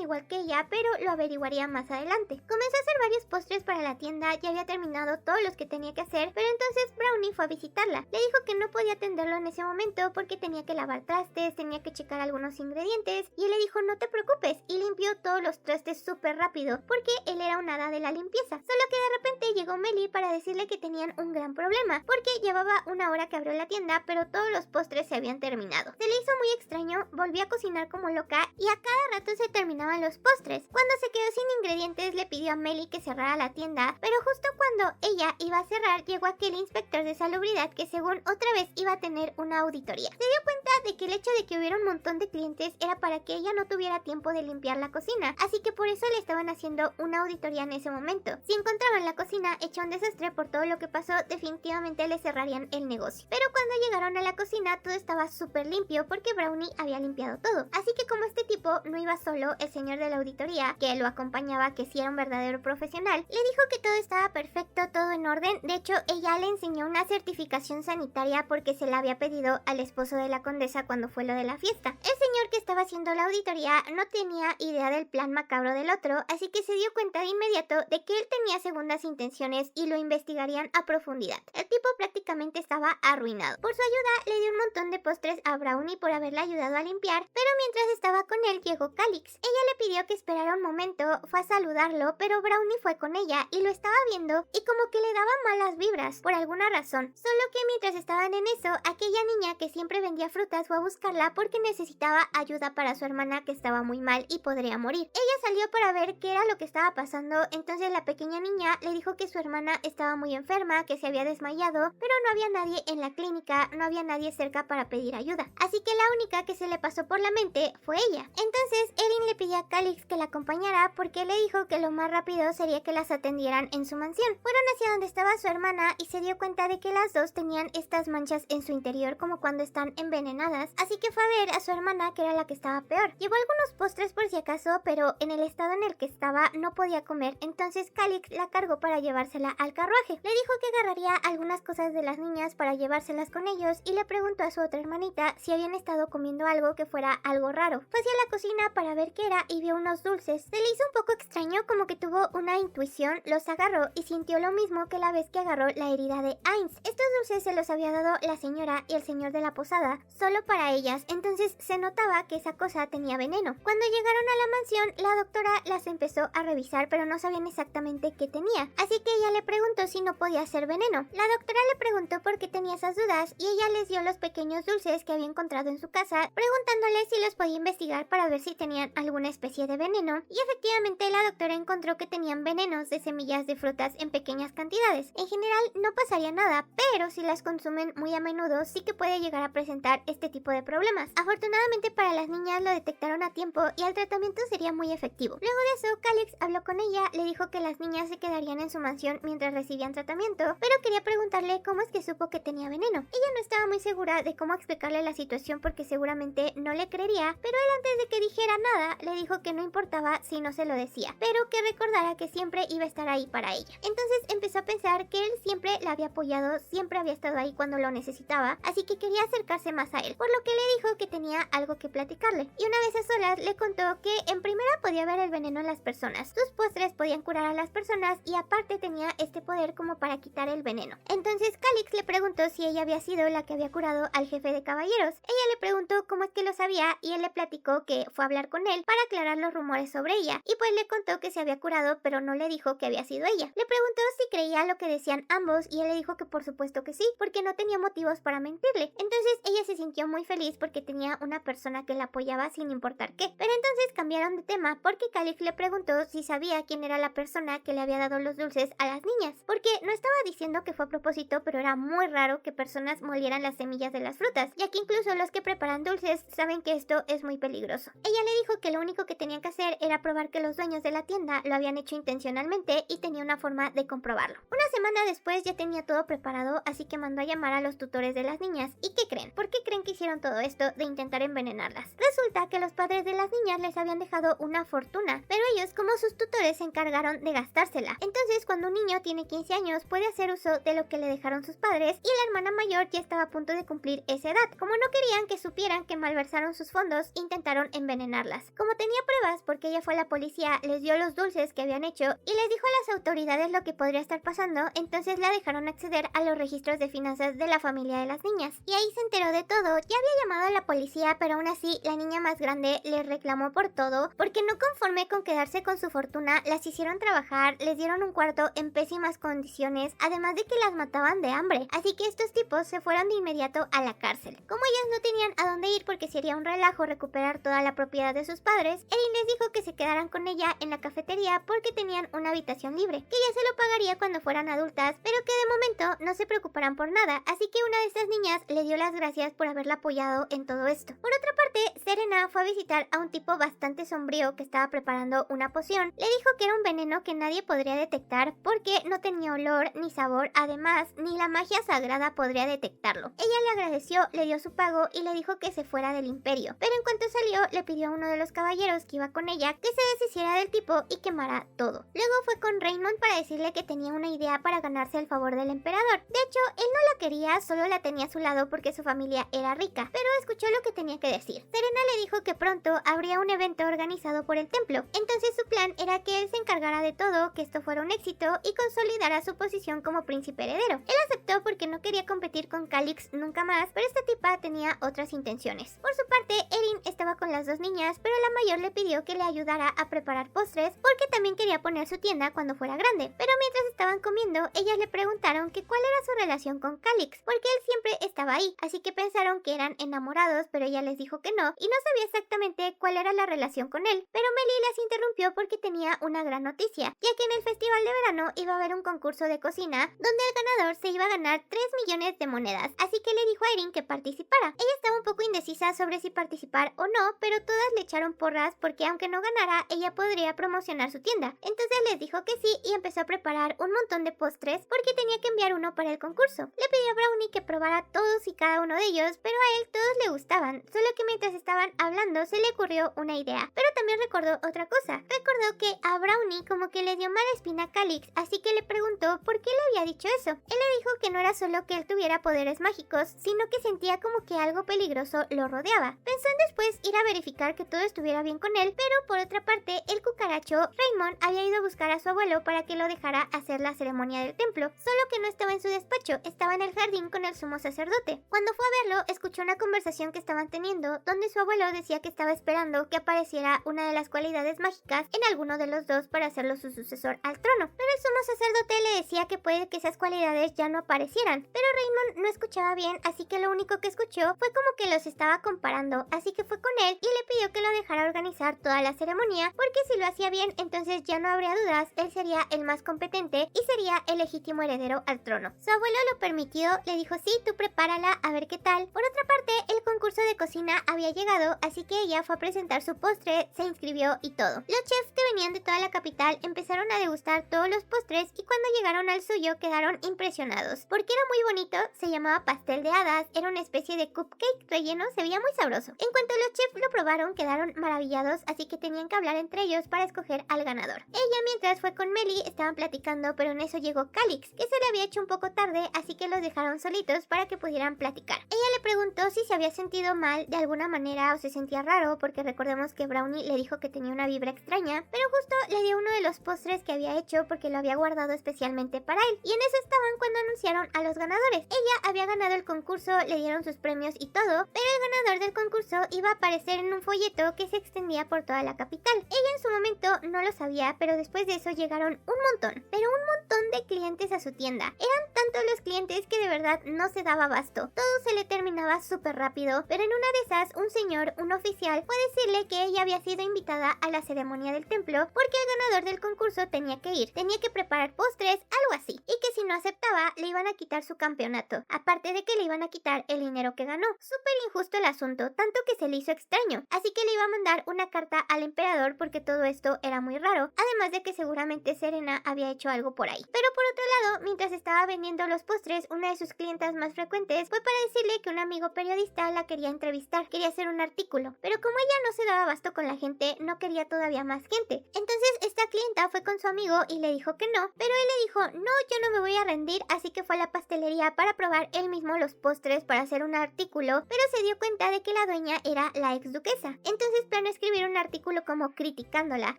igual que ella, pero lo averiguaría más adelante. Comenzó a hacer varios postres para la tienda, ya había terminado todos los que tenía que hacer, pero entonces Brownie fue a visitarla. Le dijo que no podía atenderlo en ese momento porque tenía que lavar trastes, tenía que checar algunos ingredientes, y él le dijo no te preocupes, y limpió todos los trastes súper rápido porque él era un hada de la limpieza. Solo que de repente llegó Melly para decirle que tenían un gran problema, porque llevaba una hora que abrió la tienda, pero todos los postres se habían terminado. Se le hizo muy extraño, volvió a cocinar como loca y a cada rato se terminaban los postres. Cuando se quedó sin ingredientes le pidió a Melly que cerrara la tienda, pero justo cuando ella iba a cerrar llegó aquel inspector de salubridad que según otra vez iba a tener una auditoría. Se dio cuenta de que el hecho de que hubiera un montón de clientes era para que ella no tuviera tiempo de limpiar la cocina, así que por eso le estaban haciendo una auditoría en ese momento. Si encontraban la cocina hecha un desastre por todo lo que pasó, definitivamente le cerrarían el negocio. Pero cuando llegaron a la cocina todo estaba súper limpio porque Brownie había limpiado todo. Así que como este tipo no iba solo, el señor de la auditoría, que lo acompañaba, que sí era un verdadero profesional, le dijo que todo estaba perfecto, todo en orden. De hecho, ella le enseñó una certificación sanitaria porque se la había pedido al esposo de la condesa sorpresa cuando fue lo de la fiesta. El señor que estaba haciendo la auditoría no tenía idea del plan macabro del otro, así que se dio cuenta de inmediato de que él tenía segundas intenciones y lo investigarían a profundidad. El tipo prácticamente estaba arruinado. Por su ayuda le dio un montón de postres a Brownie por haberla ayudado a limpiar, pero mientras estaba con él llegó Calix. Ella le pidió que esperara un momento, fue a saludarlo, pero Brownie fue con ella y lo estaba viendo y como que le daba malas vibras por alguna razón. Solo que mientras estaban en eso, aquella niña que siempre vendía frutas fue a buscarla porque necesitaba ayuda para su hermana que estaba muy mal y podría morir. Ella salió para ver qué era lo que estaba pasando, entonces la pequeña niña le dijo que su hermana estaba muy enferma, que se había desmayado, pero no había nadie en la clínica, no había nadie cerca para pedir ayuda. Así que la única que se le pasó por la mente fue ella. Entonces Erin le pidió a Calix que la acompañara porque le dijo que lo más rápido sería que las atendieran en su mansión. Fueron hacia donde estaba su hermana y se dio cuenta de que las dos tenían estas manchas en su interior como cuando están envenenadas, así que fue a ver a su hermana que era la que estaba peor. Llevó algunos postres por si acaso, pero en el estado en el que estaba no podía comer, entonces Calix la cargó para llevársela al carruaje. Le dijo que agarraría algunas cosas de las niñas para llevárselas con ellos y le preguntó a su otra hermanita si habían estado comiendo algo que fuera algo raro. Fue hacia la cocina para ver qué era y vio unos dulces. Se le hizo un poco extraño, como que tuvo una intuición, los agarró y sintió lo mismo que la vez que agarró la herida de Ainz. Estos dulces se los había dado la señora y el señor de la posada solo para ellas, entonces se notaba que esa cosa tenía veneno. Cuando llegaron a la mansión, la doctora las empezó a revisar, pero no sabían exactamente qué tenía, así que ella le preguntó si no podía ser veneno. La doctora le preguntó por qué tenía esas dudas y ella les dio los pequeños dulces que había encontrado en su casa, preguntándoles si los podía investigar para ver si tenían alguna especie de veneno, y efectivamente la doctora encontró que tenían venenos de semillas de frutas en pequeñas cantidades. En general no pasaría nada, pero si las consumen muy a menudo sí que puede llegar a presentar este tipo de problemas. Afortunadamente para las niñas lo detectaron a tiempo y el tratamiento sería muy efectivo. Luego de eso, Calix habló con ella, le dijo que las niñas se quedarían en su mansión mientras recibían tratamiento, pero quería preguntarle cómo es que supo que tenía veneno. Ella no estaba muy segura de cómo explicarle la situación porque seguramente no le creería, pero él antes de que dijera nada, le dijo que no importaba si no se lo decía, pero que recordara que siempre iba a estar ahí para ella. Entonces empezó a pensar que él siempre la había apoyado, siempre había estado ahí cuando lo necesitaba, así que quería acercarse más a él, por lo que le dijo que tenía algo que platicarle. Y una vez a solas le contó que en primera podía ver el veneno en las personas, sus postres podían curar a las personas y aparte tenía este poder como para quitar el veneno. Entonces Calix le preguntó si ella había sido la que había curado al jefe de caballeros. Ella le preguntó cómo es que lo sabía y él le platicó que fue a hablar con él para aclarar los rumores sobre ella, y pues le contó que se había curado pero no le dijo que había sido ella. Le preguntó si creía lo que decían ambos y él le dijo que por supuesto que sí, porque no tenía motivos para mentirle. Entonces ella se sintió muy feliz porque tenía una persona que la apoyaba sin importar qué. Pero entonces cambiaron de tema porque Calix le preguntó si sabía quién era la persona que le había dado los dulces a las niñas, porque no estaba diciendo que fue a propósito, pero era muy raro que personas molieran las semillas de las frutas, ya que incluso los que preparan dulces saben que esto es muy peligroso. Ella le dijo que lo único que tenían que hacer era probar que los dueños de la tienda lo habían hecho intencionalmente y tenía una forma de comprobarlo. Una semana después ya tenía todo preparado, así que mandó a llamar a los tutores de las niñas. ¿Y qué creen? ¿Por qué creen que hicieron todo esto de intentar envenenarlas? Resulta que los padres de las niñas les habían dejado una fortuna, pero ellos como sus tutores se encargaron de gastársela. Entonces cuando un niño tiene 15 años puede hacer uso de lo que le dejaron sus padres y la hermana mayor ya estaba a punto de cumplir esa edad. Como no querían que supieran que malversaron sus fondos, intentaron envenenarlas. Como tenía pruebas porque ella fue a la policía, les dio los dulces que habían hecho y les dijo a las autoridades lo que podría estar pasando, entonces la dejaron acceder a los registros de finanzas de la familia de las niñas. Y ahí se enteró de todo. Ya había llamado a la policía, pero aún así la niña más grande le reclamó por todo, porque no conforme con quedarse con su fortuna, las hicieron trabajar, les dieron un cuarto en pésimas condiciones, además de que las mataban de hambre. Así que estos tipos se fueron de inmediato a la cárcel. Como ellas no tenían a dónde ir porque sería un relajo recuperar toda la propiedad de sus padres, Erin les dijo que se quedaran con ella en la cafetería porque tenían una habitación libre, que ella se lo pagaría cuando fueran adultas, pero que de momento no se preocuparan por nada, así que una de estas niñas le dio las gracias por haberla apoyado en todo esto. Por otra parte, Serena fue a visitar a un tipo bastante sombrío que estaba preparando una poción. Le dijo que era un veneno que nadie podría detectar porque no tenía olor ni sabor, además ni la magia sagrada podría detectarlo. Ella le agradeció, le dio su pago y le dijo que se fuera del imperio, pero en cuanto salió le pidió a uno de los caballeros que iba con ella que se deshiciera del tipo y quemara todo. Luego fue con Raymond para decirle que tenía una idea para ganarse el favor del emperador. De hecho, él no la quería, solo la tenía a su lado porque su familia era rica, pero escuchó lo que tenía que decir. Serena le dijo que pronto habría un evento organizado por el templo, entonces su plan era que él se encargara de todo, que esto fuera un éxito y consolidara su posición como príncipe heredero. Él aceptó porque no quería competir con Calix nunca más, pero esta tipa tenía otras intenciones. Por su parte, Erin estaba con las dos niñas, pero la mayor le pidió que le ayudara a preparar postres porque también quería poner su tienda cuando fuera grande. Pero mientras estaban comiendo, ellas le preguntaron que cuál era su relación con Calix, porque él siempre estaba ahí, así que pensaron que eran enamorados, pero ella les dijo que no, y no sabía exactamente cuál era la relación con él. Pero Melly las interrumpió porque tenía una gran noticia, ya que en el festival de verano iba a haber un concurso de cocina donde el ganador se iba a ganar 3 millones de monedas, así que le dijo a Erin que participara. Ella estaba un poco indecisa sobre si participar o no, pero todas le echaron porras porque aunque no ganara, ella podría promocionar su tienda. Entonces les dijo que sí y empezó a preparar un montón de postres porque tenía que enviar uno para el concurso. Le pidió a Brownie que probara todos y cada uno de ellos, pero a él todos le gustaban, solo que mientras estaban hablando se le ocurrió una idea. Pero también recordó otra cosa. Recordó que a Brownie como que le dio mala espina a Calix, así que le preguntó por qué le había dicho eso. Él le dijo que no era solo que él tuviera poderes mágicos, sino que sentía como que algo peligroso lo rodeaba. Pensó en después ir a verificar que todo estuviera bien con él, pero por otra parte, el cucaracho Raymond había ido a buscar a su abuelo para que lo dejara hacer la ceremonia del templo, solo que no estaba en su despacho, estaba en el jardín con el sumo sacerdote. Cuando fue a verlo, escuchó una conversación que estaban teniendo, donde su abuelo decía que estaba esperando que apareciera una de las cualidades mágicas en alguno de los dos para hacerlo su sucesor al trono. Pero el sumo sacerdote le decía que puede que esas cualidades ya no aparecieran, pero Raymond no escuchaba bien, así que lo único que escuchó fue como que los estaba comparando, así que fue con él y le pidió que lo dejara organizar toda la ceremonia, porque si lo hacía bien, entonces ya no habría dudas, él sería el más competente y sería el legítimo heredero al trono. Su abuelo lo permitió, le dijo sí, tú prepárala, a ver qué tal. Por otra parte, el concurso de cocina había llegado, así que ella fue a presentar su postre, se inscribió y todo. Los chefs que venían de toda la capital empezaron a degustar todos los postres y cuando llegaron al suyo quedaron impresionados, porque era muy bonito, se llamaba pastel de hadas, era una especie de cupcake relleno, se veía muy sabroso. En cuanto los chefs lo probaron, quedaron maravillados, así que tenían que hablar entre ellos para escoger al ganador. Ella mientras fue con Melly, estaban platicando, pero en eso llegó Calix, que se le había hecho un poco tarde, así que los dejaron solitos para que pudieran platicar. Ella le preguntó si se había sentido mal de alguna manera o se sentía raro, porque recordemos que Brownie le dijo que tenía una vibra extraña, pero justo le dio uno de los postres que había hecho porque lo había guardado especialmente para él. Y en eso estaban cuando anunciaron a los ganadores. Ella había ganado el concurso, le dieron sus premios y todo, pero el ganador del concurso iba a aparecer en un folleto que se extendía por toda la capital. Ella en su momento no lo sabía, pero después de eso llegaron un montón, pero un montón de clientes a su tienda. Eran tantos los clientes que de verdad no se daba abasto. Todo se le terminaba súper rápido, pero en una de esas, un señor, un oficial, fue a decirle que ella había sido invitada a la ceremonia del templo porque el ganador del concurso tenía que ir, tenía que preparar postres, algo así, y que si no aceptaba, le iban a quitar su campeonato, aparte de que le iban a quitar el dinero que ganó. Súper injusto el asunto, tanto que se le hizo extraño, así que le iba a mandar una carta al emperador porque todo esto era muy raro, además de que seguramente Serena había hecho algo por ahí. Pero por otro lado, mientras estaba vendiendo los postres, una de sus clientas más frecuentes fue para decirle que un amigo periodista la quería entrevistar, quería hacer un artículo, pero como ella no se daba abasto con la gente, no quería todavía más gente. Entonces esta clienta fue con su amigo y le dijo que no, pero él le dijo, no, yo no me voy a rendir, así que fue a la pastelería para probar él mismo los postres para hacer un artículo, pero se dio cuenta de que la dueña era la ex duquesa. Entonces planeó escribir un artículo como criticándola,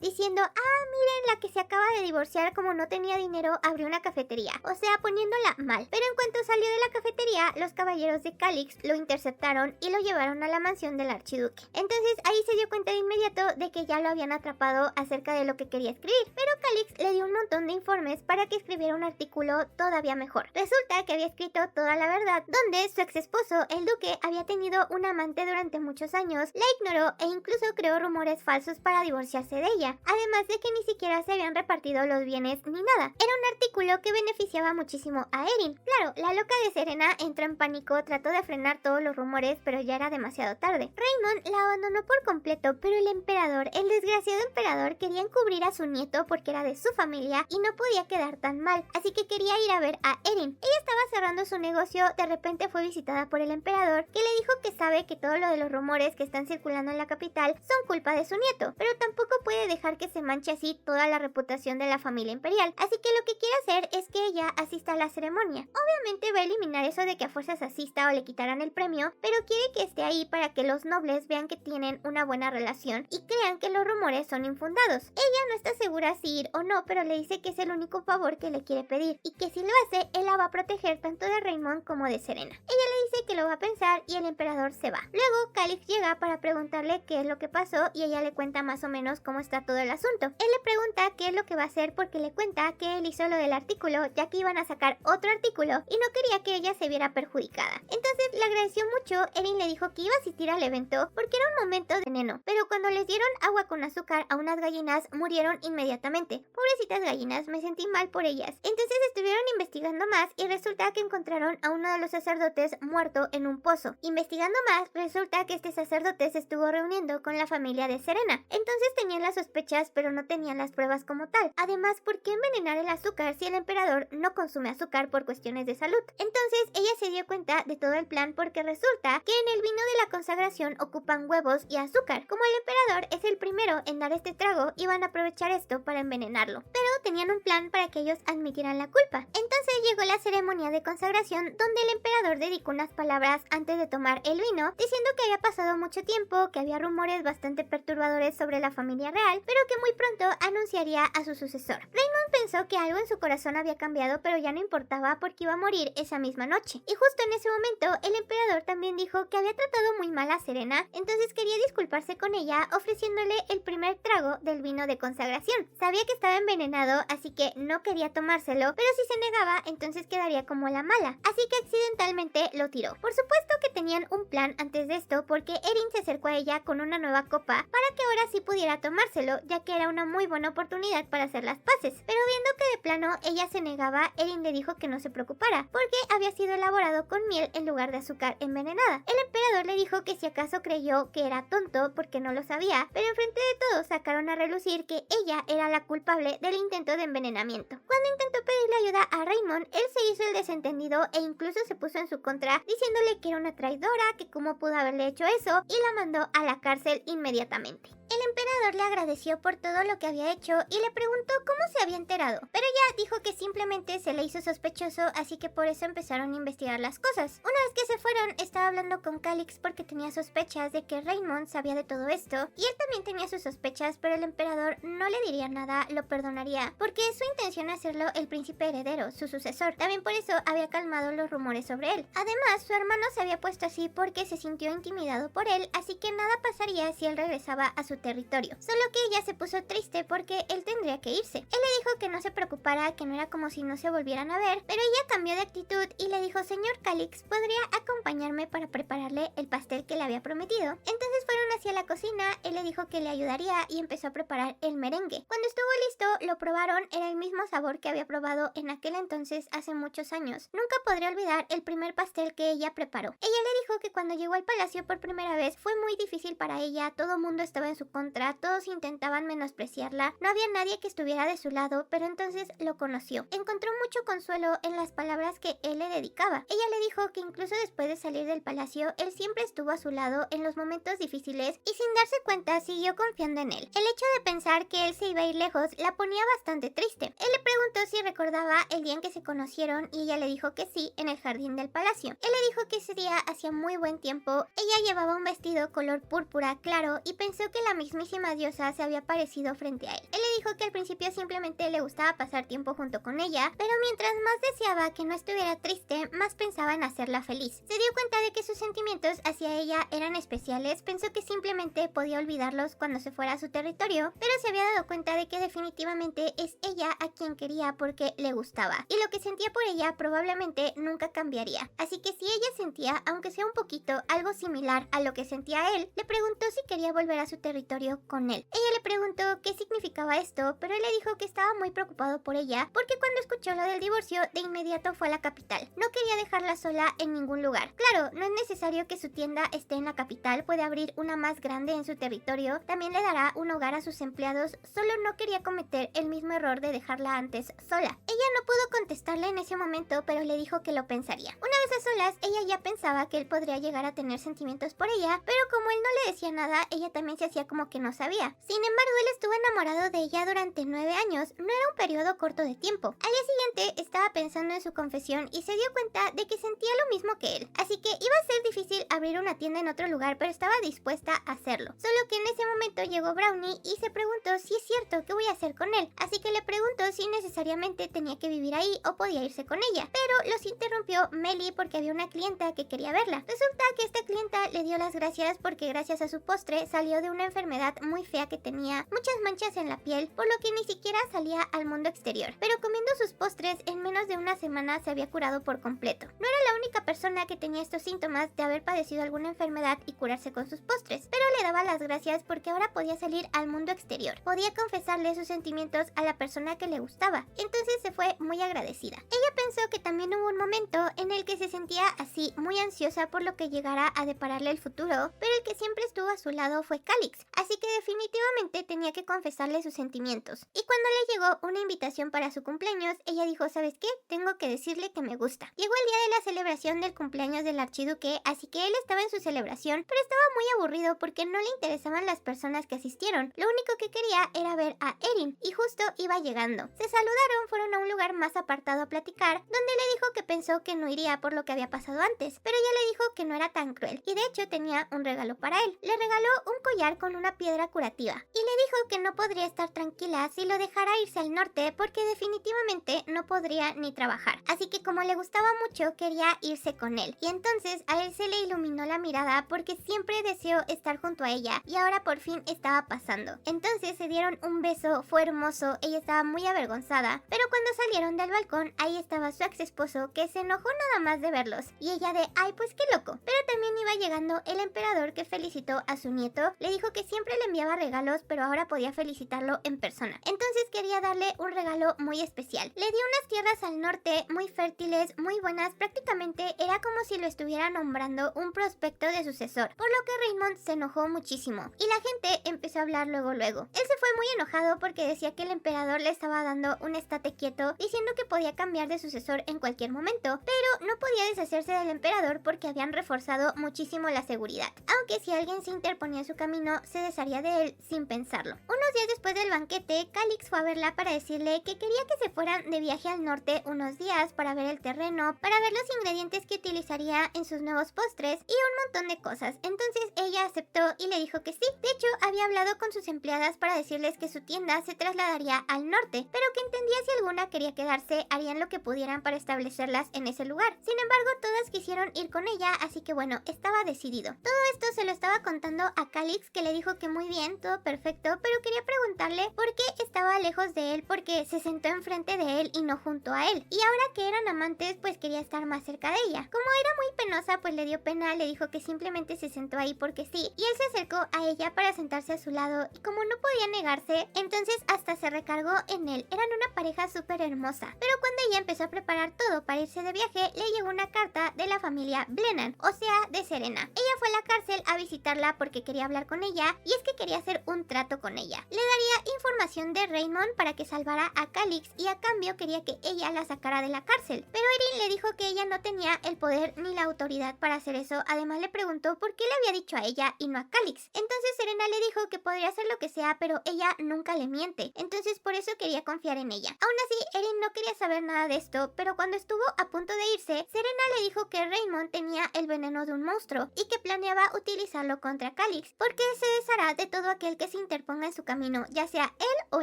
diciendo, miren, la que se acaba de divorciar, como no tenía dinero, abrió una cafetería, o sea, poniéndola mal. Pero en cuanto salió de la cafetería, los caballeros de Calix lo interceptaron y lo llevaron a la mansión del archiduque. Entonces ahí se dio cuenta de inmediato de que ya lo habían atrapado acerca de lo que quería escribir, pero Calix le dio un montón de informes para que escribiera un artículo todavía mejor. Resulta que había escrito toda la verdad, donde su ex esposo, el duque, había tenido un amante durante muchos años, la ignoró e incluso creó rumores falsos para divorciarse de ella, además de que ni siquiera se habían repartido los bienes ni nada. Era un artículo que beneficiaba muchísimo a Erin. Claro, la loca de Serena entró en pánico, trató de frenar todos los rumores, pero ya era demasiado tarde. Raymond la abandonó por completo, pero el emperador, el desgraciado emperador, quería encubrir a su nieto porque era de su familia y no podía quedar tan mal, así que quería ir a ver a Erin. Ella estaba cerrando su negocio, de repente fue visitada por el emperador, que le dijo que sabe que todo lo de los rumores que están circulando en la capital son culpa de su nieto, pero tampoco puede dejar que se manche así toda la reputación de la familia imperial, así que lo que quiere hacer es que ella asista a la ceremonia. Obviamente va a eliminar eso de que a fuerzas asista o le quitaran el el premio, pero quiere que esté ahí para que los nobles vean que tienen una buena relación y crean que los rumores son infundados. Ella no está segura si ir o no, pero le dice que es el único favor que le quiere pedir y que si lo hace, él la va a proteger tanto de Raymond como de Serena. Ella le dice que lo va a pensar y el emperador se va. Luego, Calix llega para preguntarle qué es lo que pasó y ella le cuenta más o menos cómo está todo el asunto. Él le pregunta qué es lo que va a hacer porque le cuenta que él hizo lo del artículo ya que iban a sacar otro artículo y no quería que ella se viera perjudicada. Entonces le agradeció mucho. Erin le dijo que iba a asistir al evento porque era un momento de veneno, pero cuando les dieron agua con azúcar a unas gallinas murieron inmediatamente. Pobrecitas gallinas, me sentí mal por ellas. Entonces estuvieron investigando más y resulta que encontraron a uno de los sacerdotes muerto en un pozo. Investigando más, resulta que este sacerdote se estuvo reuniendo con la familia de Serena. Entonces tenían las sospechas, pero no tenían las pruebas como tal. Además, ¿por qué envenenar el azúcar si el emperador no consume azúcar por cuestiones de salud? Entonces ella se dio cuenta de todo el plan porque resulta que en el vino de la consagración ocupan huevos y azúcar. Como el emperador es el primero en dar este trago, iban a aprovechar esto para envenenarlo. Pero tenían un plan para que ellos admitieran la culpa. Entonces llegó la ceremonia de consagración donde el emperador dedicó unas palabras antes de tomar el vino, diciendo que había pasado mucho tiempo, que había rumores bastante perturbadores sobre la familia real, pero que muy pronto anunciaría a su sucesor. Raymond pensó que algo en su corazón había cambiado, pero ya no importaba porque iba a morir esa misma noche. Y justo en ese momento, el emperador también dijo que había tratado muy mal a Serena, entonces quería disculparse con ella, ofreciéndole el primer trago del vino de consagración. Sabía que estaba envenenado, así que no quería tomárselo, pero si se negaba, entonces quedaría como la mala, así que accidentalmente lo tiró. Por supuesto que tenían un plan antes de esto, porque Erin se acercó a ella con una nueva copa para que ahora sí pudiera tomárselo, ya que era una muy buena oportunidad para hacer las paces. Pero viendo que de plano ella se negaba, Erin le dijo que no se preocupara, porque había sido elaborado con miel en lugar de azúcar envenenada. El emperador le dijo que si acaso creyó que era tonto porque no lo sabía, pero enfrente de todos sacaron a relucir que ella era la culpable del intento de envenenamiento. Cuando intentó pedirle ayuda a Raymond, él se hizo el desentendido e incluso se puso en su contra, diciéndole que era una traidora, que cómo pudo haberle hecho eso, y la mandó a la cárcel inmediatamente. El emperador le agradeció por todo lo que había hecho y le preguntó cómo se había enterado, pero ella dijo que simplemente se le hizo sospechoso, así que por eso empezaron a investigar las cosas. Una vez que se fueron, estaba hablando con Calix porque tenía sospechas de que Raymond sabía de todo esto, y él también tenía sus sospechas, pero el emperador no le diría nada, lo perdonaría, porque es su intención hacerlo el príncipe heredero, su sucesor. También por eso había calmado los rumores sobre él. Además, su hermano se había puesto así porque se sintió intimidado por él, así que nada pasaría si él regresaba a su territorio. Solo que ella se puso triste porque él tendría que irse. Él le dijo que no se preocupara, que no era como si no se volvieran a ver, pero ella cambió de actitud y le dijo: señor Calix, ¿podría acompañarme para prepararle el pastel que le había prometido? Entonces fueron hacia la cocina, él le dijo que le ayudaría y empezó a preparar el merengue. Cuando estuvo listo, lo probaron, era el mismo sabor que había probado en aquel entonces hace muchos años. Nunca podré olvidar el primer pastel que ella preparó. Ella le dijo que cuando llegó al palacio por primera vez fue muy difícil para ella, todo el mundo estaba en su contra, todos intentaban menospreciarla, no había nadie que estuviera de su lado, pero entonces lo conoció. Encontró mucho consuelo en las palabras que él le dedicaba. Ella le dijo que incluso después de salir del palacio, él siempre estuvo a su lado en los momentos difíciles y sin darse cuenta siguió confiando en él. El hecho de pensar que él se iba a ir lejos la ponía bastante triste. Él le preguntó si recordaba el día en que se conocieron y ella le dijo que sí, en el jardín del palacio. Él le dijo que ese día hacía muy buen tiempo, ella llevaba un vestido color púrpura claro y pensó que la mismísima diosa se había aparecido frente a él. Él le dijo que al principio simplemente le gustaba pasar tiempo junto con ella, pero mientras más deseaba que no estuviera triste, más pensaba en hacerla feliz. Se dio cuenta de que sus sentimientos hacia ella eran especiales, pensó que simplemente podía olvidarlos cuando se fuera a su territorio, pero se había dado cuenta de que definitivamente es ella a quien quería porque le gustaba, y lo que sentía por ella probablemente nunca cambiaría. Así que si ella sentía, aunque sea un poquito, algo similar a lo que sentía él, le preguntó si quería volver a su territorio con él. Ella le preguntó qué significaba esto, pero él le dijo que estaba muy preocupado por ella porque cuando escuchó lo del divorcio, de inmediato fue a la capital. No quería dejarla sola en ningún lugar. Claro, no es necesario que su tienda esté en la capital, puede abrir una más grande en su territorio, también le dará un hogar a sus empleados, solo no quería cometer el mismo error de dejarla antes sola. Ella no pudo contestarle en ese momento, pero le dijo que lo pensaría. Una vez a solas, ella ya pensaba que él podría llegar a tener sentimientos por ella, pero como él no le decía nada, ella también se hacía como que no sabía. Sin embargo, él estuvo enamorado de ella durante 9 años, no era un periodo corto de tiempo. Al día siguiente estaba pensando en su confesión y se dio cuenta de que sentía lo mismo que él, así que iba a ser difícil abrir una tienda en otro lugar, pero estaba dispuesta a hacerlo. Solo que en ese momento llegó Brownie y se preguntó si es cierto, qué voy a hacer con él. Así que le preguntó si necesariamente tenía que vivir ahí o podía irse con ella. Pero los interrumpió Melly porque había una clienta que quería verla. Resulta que esta clienta le dio las gracias porque gracias a su postre salió de una enfermedad muy fea que tenía muchas manchas en la piel, por lo que ni siquiera salía al mundo exterior. Pero comiendo sus postres, en menos de una semana se había curado por completo. No era la única persona que tenía estos síntomas de haber padecido alguna enfermedad y curarse con sus postres, pero le daba las gracias porque ahora podía salir al mundo exterior. Podía confesarle sus sentimientos a la persona que le gustaba. Entonces se fue muy agradecida. Ella pensó que también hubo un momento en el que se sentía así, muy ansiosa por lo que llegara a depararle el futuro, pero el que siempre estuvo a su lado fue Calix, así que definitivamente tenía que confesarle sus sentimientos. Y cuando le llegó una invitación para su cumpleaños, ella dijo, ¿sabes qué? Tengo que decirle que me gusta. Llegó el día de la celebración del cumpleaños del archiduque, así que él estaba en su celebración, pero estaba muy aburrido porque no le interesaban las personas que asistieron. Lo único que quería era ver a Erin, y justo iba llegando. Se saludaron, fueron a un lugar más apartado a platicar, donde le dijo que pensó que no iría por lo que había pasado antes, pero ella le dijo que no era tan cruel, y de hecho tenía un regalo para él. Le regaló un collar con una piedra curativa, y le dijo que no podría estar tranquila si lo dejara irse al norte porque definitivamente no podría ni trabajar. Así que como le gustaba mucho, quería irse con él. Y entonces a él se le iluminó la mirada porque siempre deseó estar junto a ella, y ahora por fin estaba pasando. Entonces se dieron un beso, fue hermoso, ella estaba muy avergonzada, pero cuando salieron del balcón, ahí estaba su ex esposo, que se enojó nada más de verlos, y ella de, ay, pues qué loco. Pero también iba llegando el emperador, que felicitó a su nieto, le dijo que siempre le enviaba regalos, pero ahora podía felicitarlo en persona. Entonces quería darle un regalo muy especial. Le dio unas tierras al norte, muy fértiles, muy buenas, prácticamente era como si lo estuviera nombrando un prospecto de sucesor, por lo que Raymond se enojó muchísimo, y la gente empezó a hablar luego. Él se fue muy enojado porque decía que el emperador le estaba dando un estate quieto, diciendo que podía cambiar de sucesor en cualquier momento, pero no podía deshacerse del emperador porque habían reforzado muchísimo la seguridad, aunque si alguien se interponía en su camino, se desharía de él sin pensarlo. Unos días después del banquete, Calix fue a verla para decirle que quería que se fueran de viaje al norte unos días para ver el terreno, para ver los ingredientes que utilizaría en sus nuevos postres y un montón de cosas. Entonces ella aceptó y le dijo que sí. De hecho, había hablado con sus empleadas para decirles que su tienda se trasladaría al norte, pero que entendía si alguna quería quedarse, harían lo que pudieran para establecerlas en ese lugar. Sin embargo, todas quisieron ir con ella, así que bueno, estaba decidido. Todo esto se lo estaba contando a Calix, que le dijo que muy bien, todo perfecto, pero quería preguntarle por qué estaba lejos de él, porque se sentó enfrente de él y no junto a él. Y ahora que eran amantes, pues quería estar más cerca de ella. Como era muy penosa, pues le dio pena, le dijo que simplemente se sentó ahí porque sí, y él se acercó a ella para sentarse a su lado, y como no podía negarse, entonces hasta se recargó en él. Eran una pareja súper hermosa. Pero cuando ella empezó a preparar todo para irse de viaje, le llegó una carta de la familia Blennan, o sea, de Serena. Ella fue a la cárcel a visitarla porque quería hablar con ella, y es que quería hacer un trato con ella. Le daría información de Raymond para que salvara a Calix, y a cambio quería que ella la sacara de la cárcel. Pero Erin le dijo que ella no tenía el poder ni la autoridad para hacer eso. Además le preguntó por qué le había dicho a ella y no a Calix. Entonces Serena le dijo que podría hacer lo que sea, pero ella nunca le miente. Entonces por eso quería confiar en ella. Aún así, Erin no quería saber nada de esto, pero cuando estuvo a punto de irse, Serena le dijo que Raymond tenía el veneno de un monstruo y que planeaba utilizarlo contra Calix, porque se deshará de todo aquel que se interponga en su camino, ya sea él o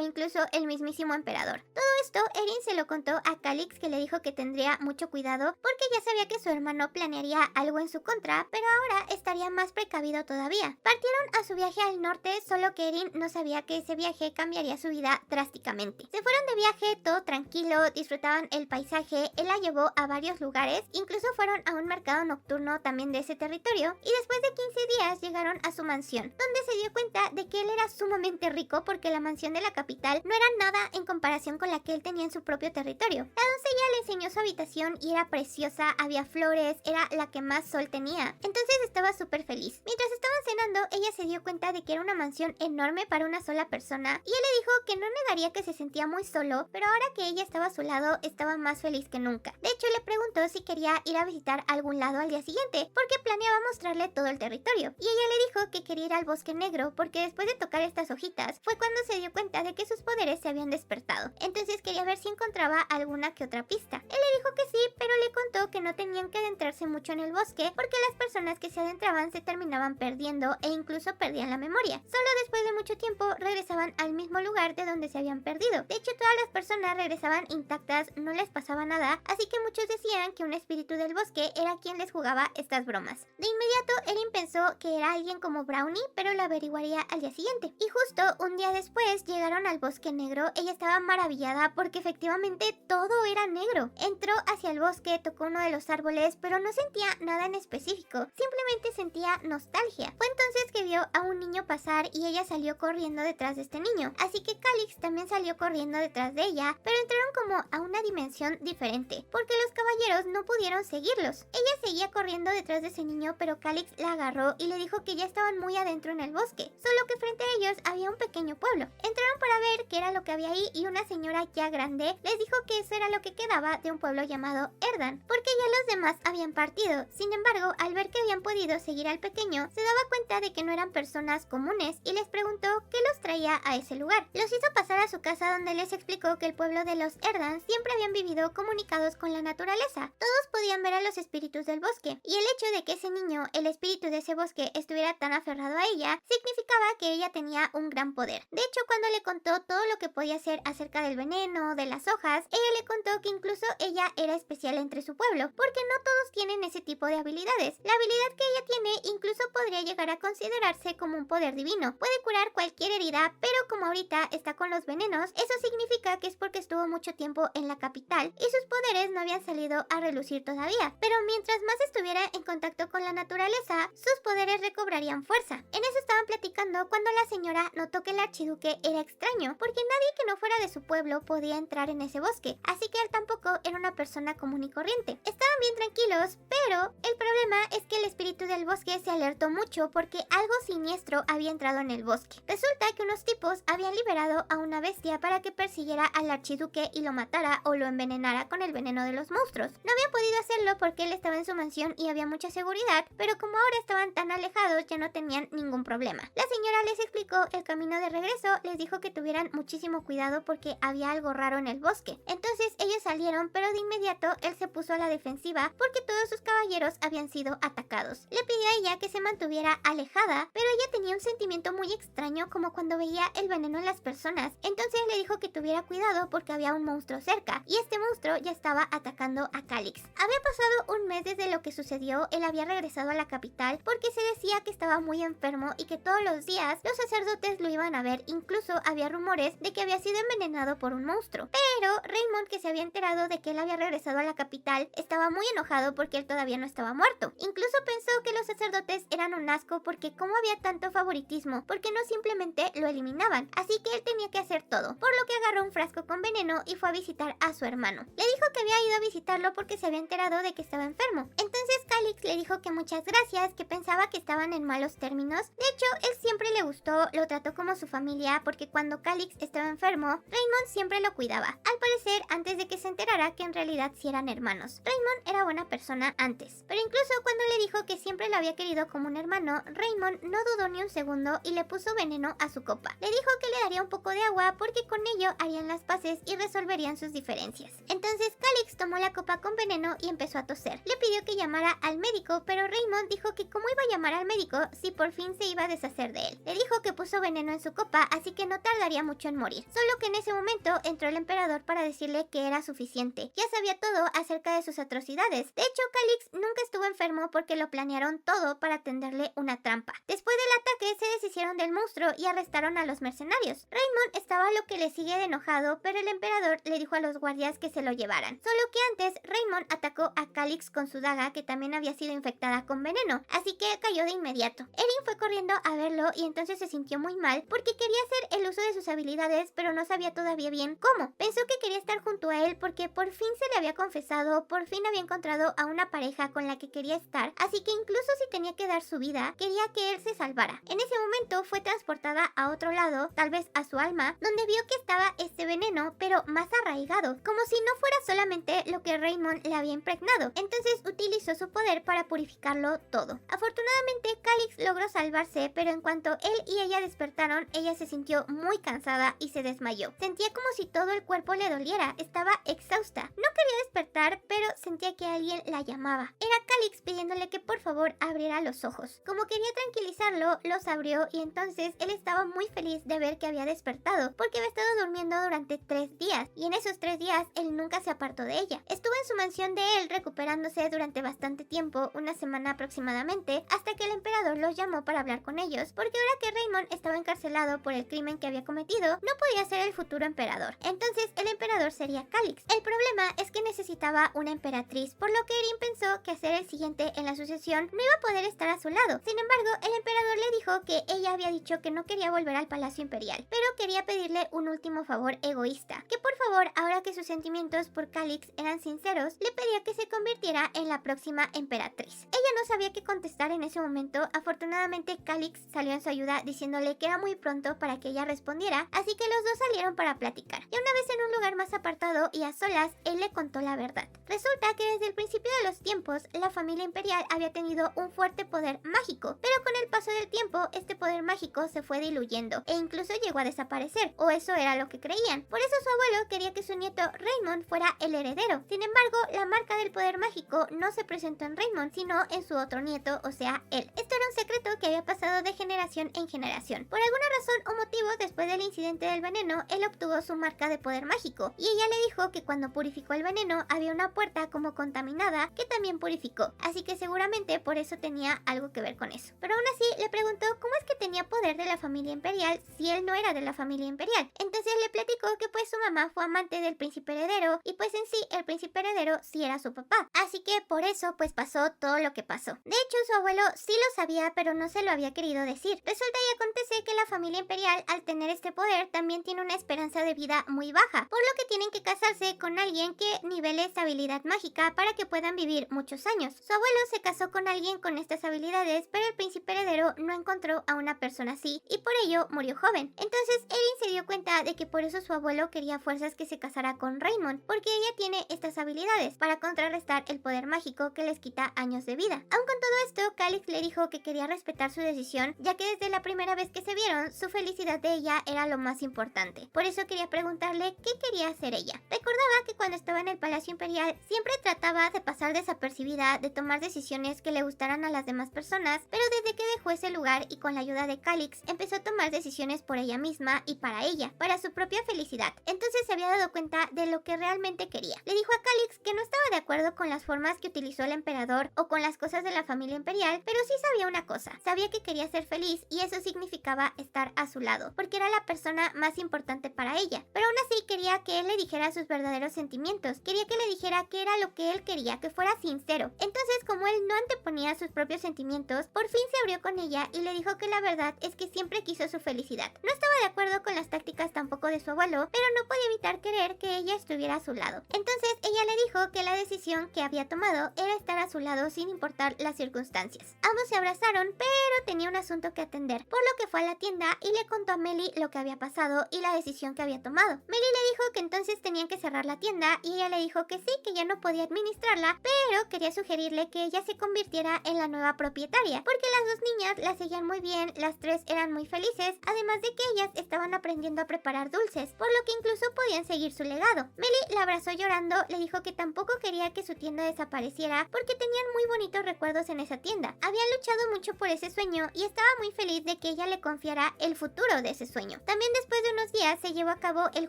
incluso el mismísimo emperador. Todo esto Erin se lo contó a Calix, que le dijo que tendría mucho cuidado porque ya sabía que su hermano planearía algo en su contra, pero ahora estaría más precavido todavía. Partieron a su viaje al norte, solo que Erin no sabía que ese viaje cambiaría su vida drásticamente. Se fueron de viaje, todo tranquilo, disfrutaban el paisaje, él la llevó a varios lugares, incluso fueron a un mercado nocturno también de ese territorio, y después de 15 días llegaron a su mansión, donde se dio cuenta de que él era sumamente rico porque la mansión de la capital no era nada en comparación con la que él tenía en su propio territorio. La doncella le enseñó su habitación y era preciosa, había flores, era la que más sol tenía, entonces estaba súper feliz. Mientras estaban cenando, ella se dio cuenta de que era una mansión enorme para una sola persona, y él le dijo que no negaría que se sentía muy solo, pero ahora que ella estaba a su lado, estaba más feliz que nunca. De hecho, le preguntó si quería ir a visitar algún lado al día siguiente, porque planeaba mostrarle todo el territorio, y ella le dijo que quería ir al bosque negro, porque después de tocar estas hojitas, fue cuando se dio cuenta de que sus poderes se habían despertado. Entonces quería ver si encontraba alguna que otra pista. Él le dijo que sí, pero le contó que no tenían que adentrarse mucho en el bosque, porque las personas que se adentraban se terminaban perdiendo e incluso perdían la memoria. Solo después de mucho tiempo regresaban al mismo lugar de donde se habían perdido. De hecho, todas las personas regresaban intactas, no les pasaba nada, así que muchos decían que un espíritu del bosque era quien les jugaba estas bromas. De inmediato, Erin pensó que era alguien como Brownie, pero lo averiguaría al día siguiente. Y justo un día después llegaron al bosque negro. Ella estaba maravillada porque efectivamente todo era negro. Entró hacia el bosque, tocó uno de los árboles, pero no sentía nada en específico, simplemente sentía nostalgia. Fue entonces que vio a un niño pasar y ella salió corriendo detrás de este niño, así que Calix también salió corriendo detrás de ella, pero entraron como a una dimensión diferente, porque los caballeros no pudieron seguirlos. Ella seguía corriendo detrás de ese niño, pero Calix la agarró y le dijo que ya estaban muy adentro en el bosque, solo que frente a ellos había un pequeño pueblo. Entraron para ver qué era lo que había ahí y una señora ya grande les dijo que eso era lo que quedaba de un pueblo llamado Erdan, porque ya los demás habían partido. Sin embargo, al ver que habían podido seguir al pequeño, se daba cuenta de que no eran personas comunes y les preguntó qué los traía a ese lugar. Los hizo pasar a su casa, donde les explicó que el pueblo de los Erdan siempre habían vivido comunicados con la naturaleza. Todos podían ver a los espíritus del bosque, y el hecho de que ese niño, el espíritu de ese bosque, estuviera tan aferrado a ella, significaba que ella tenía un gran poder. De hecho, cuando le contó todo lo que podía hacer acerca del veneno, de las hojas, ella le contó que incluso ella era especial entre su pueblo, porque no todos tienen ese tipo de habilidades. La habilidad que ella tiene incluso podría llegar a considerarse como un poder divino. Puede curar cualquier herida, pero como ahorita está con los venenos, eso significa que es porque estuvo mucho tiempo en la capital y sus poderes no habían salido a relucir todavía. Pero mientras más estuviera en contacto con la naturaleza, sus poderes recobrarían fuerza. En eso estaban platicando cuando la señora notó que el archiduque era extraño, porque nadie que no fuera de su pueblo podía entrar en ese bosque, así que él tampoco era una persona común y corriente. Estaban bien tranquilos, pero el problema es que el espíritu del bosque se alertó mucho porque algo siniestro había entrado en el bosque. Resulta que unos tipos habían liberado a una bestia para que persiguiera al archiduque y lo matara o lo envenenara con el veneno de los monstruos. No habían podido hacerlo porque él estaba en su mansión y había mucha seguridad, pero como ahora estaban tan alejados ya no tenían ningún problema. La señora les explicó el camino de regreso, les dijo que tuvieran muchísimo cuidado porque había algo raro en el bosque. Entonces ellos salieron, pero de inmediato él se puso a la defensiva porque todos sus caballeros habían sido atacados. Le pidió a ella que se mantuviera alejada, pero ella tenía un sentimiento muy extraño, como cuando veía el veneno en las personas. Entonces le dijo que tuviera cuidado porque había un monstruo cerca, y este monstruo ya estaba atacando a Calix. Había pasado un mes desde lo que sucedió. Él había regresado a la capital porque se decía que estaba muy enfermo y que todos los días los sacerdotes lo iban a ver. Incluso había rumores de que había sido envenenado por un monstruo. Pero Raymond, que se había enterado de que él había regresado a la capital, estaba muy enojado porque él todavía no estaba muerto. Incluso pensó que los sacerdotes eran un asco porque como había tanto favoritismo, porque no simplemente lo eliminaban. Así que él tenía que hacer todo, por lo que agarró un frasco con veneno y fue a visitar a su hermano. Le dijo que había ido a visitarlo porque se había enterado de que estaba enfermo. Entonces Calix le dijo que muchas gracias, que pensaba que estaban en malos términos. De hecho, él siempre le gustó, lo trató como su familia, porque cuando Calix estaba enfermo, Raymond siempre lo cuidaba. Al parecer, antes de que se enterara que en realidad sí eran hermanos. Raymond era buena persona antes, pero incluso cuando le dijo que siempre lo había querido como un hermano, Raymond no dudó ni un segundo y le puso veneno a su copa. Le dijo que le daría un poco de agua porque con ello harían las paces y resolverían sus diferencias. Entonces Calix tomó la copa con veneno y empezó a toser. Le pidió que llamara al médico, pero Raymond dijo que cómo iba a llamar al médico si por fin se iba a deshacer de él. Le dijo que puso veneno en su copa, así que no tardaría mucho en morir. Solo que en ese momento entró el emperador para decirle que era suficiente. Ya sabía todo acerca de sus atrocidades. De hecho, Calix nunca estuvo enfermo porque lo planearon todo para tenderle una trampa. Después del ataque se deshicieron del monstruo y arrestaron a los mercenarios. Raymond estaba lo que le sigue de enojado, pero el emperador le dijo a los guardias que se lo llevaran. Solo que antes, Raymond atacó a Calix con su daga, que también había sido infectada con veneno, así que cayó de inmediato. Erin fue corriendo a verlo y entonces se sintió muy mal porque quería hacer el uso de sus habilidades, pero no sabía todavía bien cómo. Pensó que quería estar junto a él porque por fin se le había confesado, por fin había encontrado a una pareja con la que quería estar, así que incluso si tenía que dar su vida, quería que él se salvara. En ese momento fue transportada a otro lado, tal vez a su alma, donde vio que estaba este veneno, pero más arraigado, como si no fuera solamente lo que Raymond le había impregnado. Entonces utilizó su poder para purificarlo todo. Afortunadamente, Calix logró salvarse, pero en cuanto él y ella despertaron, ella se sintió muy cansada y se desmayó. Sentía como si todo el cuerpo le doliera, estaba exhausta. No quería despertar, pero sentía que alguien la llamaba. Era Calix pidiéndole que por favor abriera los ojos. Como quería tranquilizarlo, los abrió y entonces él estaba muy feliz de ver que había despertado, porque había estado durmiendo durante 3 días, y en esos 3 días él nunca se apartó de ella. Estuvo en su mansión de él recuperándose durante bastante tiempo, una semana aproximadamente, hasta que el emperador los llamó para hablar con ellos, porque ahora que Raymond estaba encarcelado por el crimen que había cometido, no podía ser el futuro emperador. Entonces el emperador sería Calix. El problema es que necesitaba una emperatriz, por lo que Erin pensó que hacer el siguiente en la sucesión no iba a poder estar a su lado. Sin embargo, el emperador le dijo que ella había dicho que no quería volver al palacio imperial, pero quería pedirle un último favor egoísta, que por favor, ahora que sus sentimientos por Calix eran sinceros, le pedía que se convirtiera en la próxima emperatriz. Ella no sabía qué contestar en ese momento. Afortunadamente, Calix salió en su ayuda diciéndole que era muy pronto para que ella respondiera, así que los dos salieron para platicar. Y una vez en un lugar más apartado y a solas, él le contó la verdad. Resulta que desde el principio de los tiempos, la familia imperial había tenido un fuerte poder mágico, pero con el paso del tiempo, este poder mágico se fue diluyendo e incluso llegó a desaparecer, o eso era lo que creían. Por eso su abuelo quería que su nieto Raymond fuera el heredero. Sin embargo, la marca del poder mágico no se presentó en Raymond, sino en su otro nieto, o sea, él. Esto era un secreto que había pasado de generación en generación. Por alguna razón o motivo, después del incidente del veneno, él obtuvo su marca de poder mágico, y ella le dijo que cuando purificó el veneno había una puerta como contaminada que también purificó, así que seguramente por eso tenía algo que ver con eso. Pero aún así le preguntó cómo es que tenía poder de la familia imperial si él no era de la familia imperial. Entonces le platicó que pues su mamá fue amante del príncipe heredero y pues en sí el príncipe heredero sí era su papá, así que por eso pues pasó todo lo que pasó. De hecho, su abuelo sí lo sabía, pero no se lo había querido decir. Resulta y acontece que la familia imperial, al tener este poder, también tiene una esperanza de vida muy baja, por lo que tienen que casarse con alguien que nivele esta habilidad mágica para que puedan vivir muchos años. Su abuelo se casó con alguien con estas habilidades, pero el príncipe heredero no encontró a una persona así y por ello murió joven. Entonces Erin se dio cuenta de que por eso su abuelo quería a fuerzas que se casara con Raymond, porque ella tiene estas habilidades para contrarrestar el poder mágico que les quita años de vida. Aun con todo esto, Calix le dijo que quería respetar su decisión, ya que desde la primera vez que se vieron, su felicidad de ella era lo más importante. Por eso quería preguntarle qué quería hacer ella. Recordaba que cuando estaba en el Palacio Imperial siempre trataba de pasar desapercibida, de tomar decisiones que le gustaran a las demás personas, pero desde que dejó ese lugar y con la ayuda de Calix empezó a tomar decisiones por ella misma y para ella, para su propia felicidad. Entonces se había dado cuenta de lo que realmente quería. Le dijo a Calix que no estaba de acuerdo con las formas que utilizó el emperador o con las cosas de la familia imperial, pero sí sabía una cosa, sabía que quería ser feliz y eso significaba estar a su lado, porque era la persona más importante para ella. Pero aún así quería que él le dijera sus verdaderos sentimientos, quería que le dijera qué era lo que él quería, que fuera sincero. Entonces, como él no anteponía sus propios sentimientos, por fin se abrió con ella y le dijo que la verdad es que siempre quiso su felicidad. No estaba de acuerdo con las tácticas tampoco de su abuelo, pero no podía evitar querer que ella estuviera a su lado. Entonces ella le dijo que la decisión que había tomado era estar a su lado sin importar las circunstancias. Ambos se abrazaron, pero tenía un asunto que atender, por lo que fue a la tienda y le contó a Melly lo que había pasado y la decisión que había tomado. Melly le dijo que entonces tenían que cerrar la tienda y ella le dijo que sí, que ya no podía administrarla, pero quería sugerirle que ella se convirtiera en la nueva propietaria, porque las dos niñas la seguían muy bien, las tres eran muy felices, además de que ellas estaban aprendiendo a preparar dulces, por lo que incluso podían seguir su legado. Melly la abrazó llorando, le dijo que tampoco quería que su tienda desapareciera porque tenían muy bonitos recuerdos en esa tienda. Habían luchado mucho por ese sueño y estaba muy feliz de que ella le confiara el futuro de ese sueño. También después de unos días se llevó a cabo el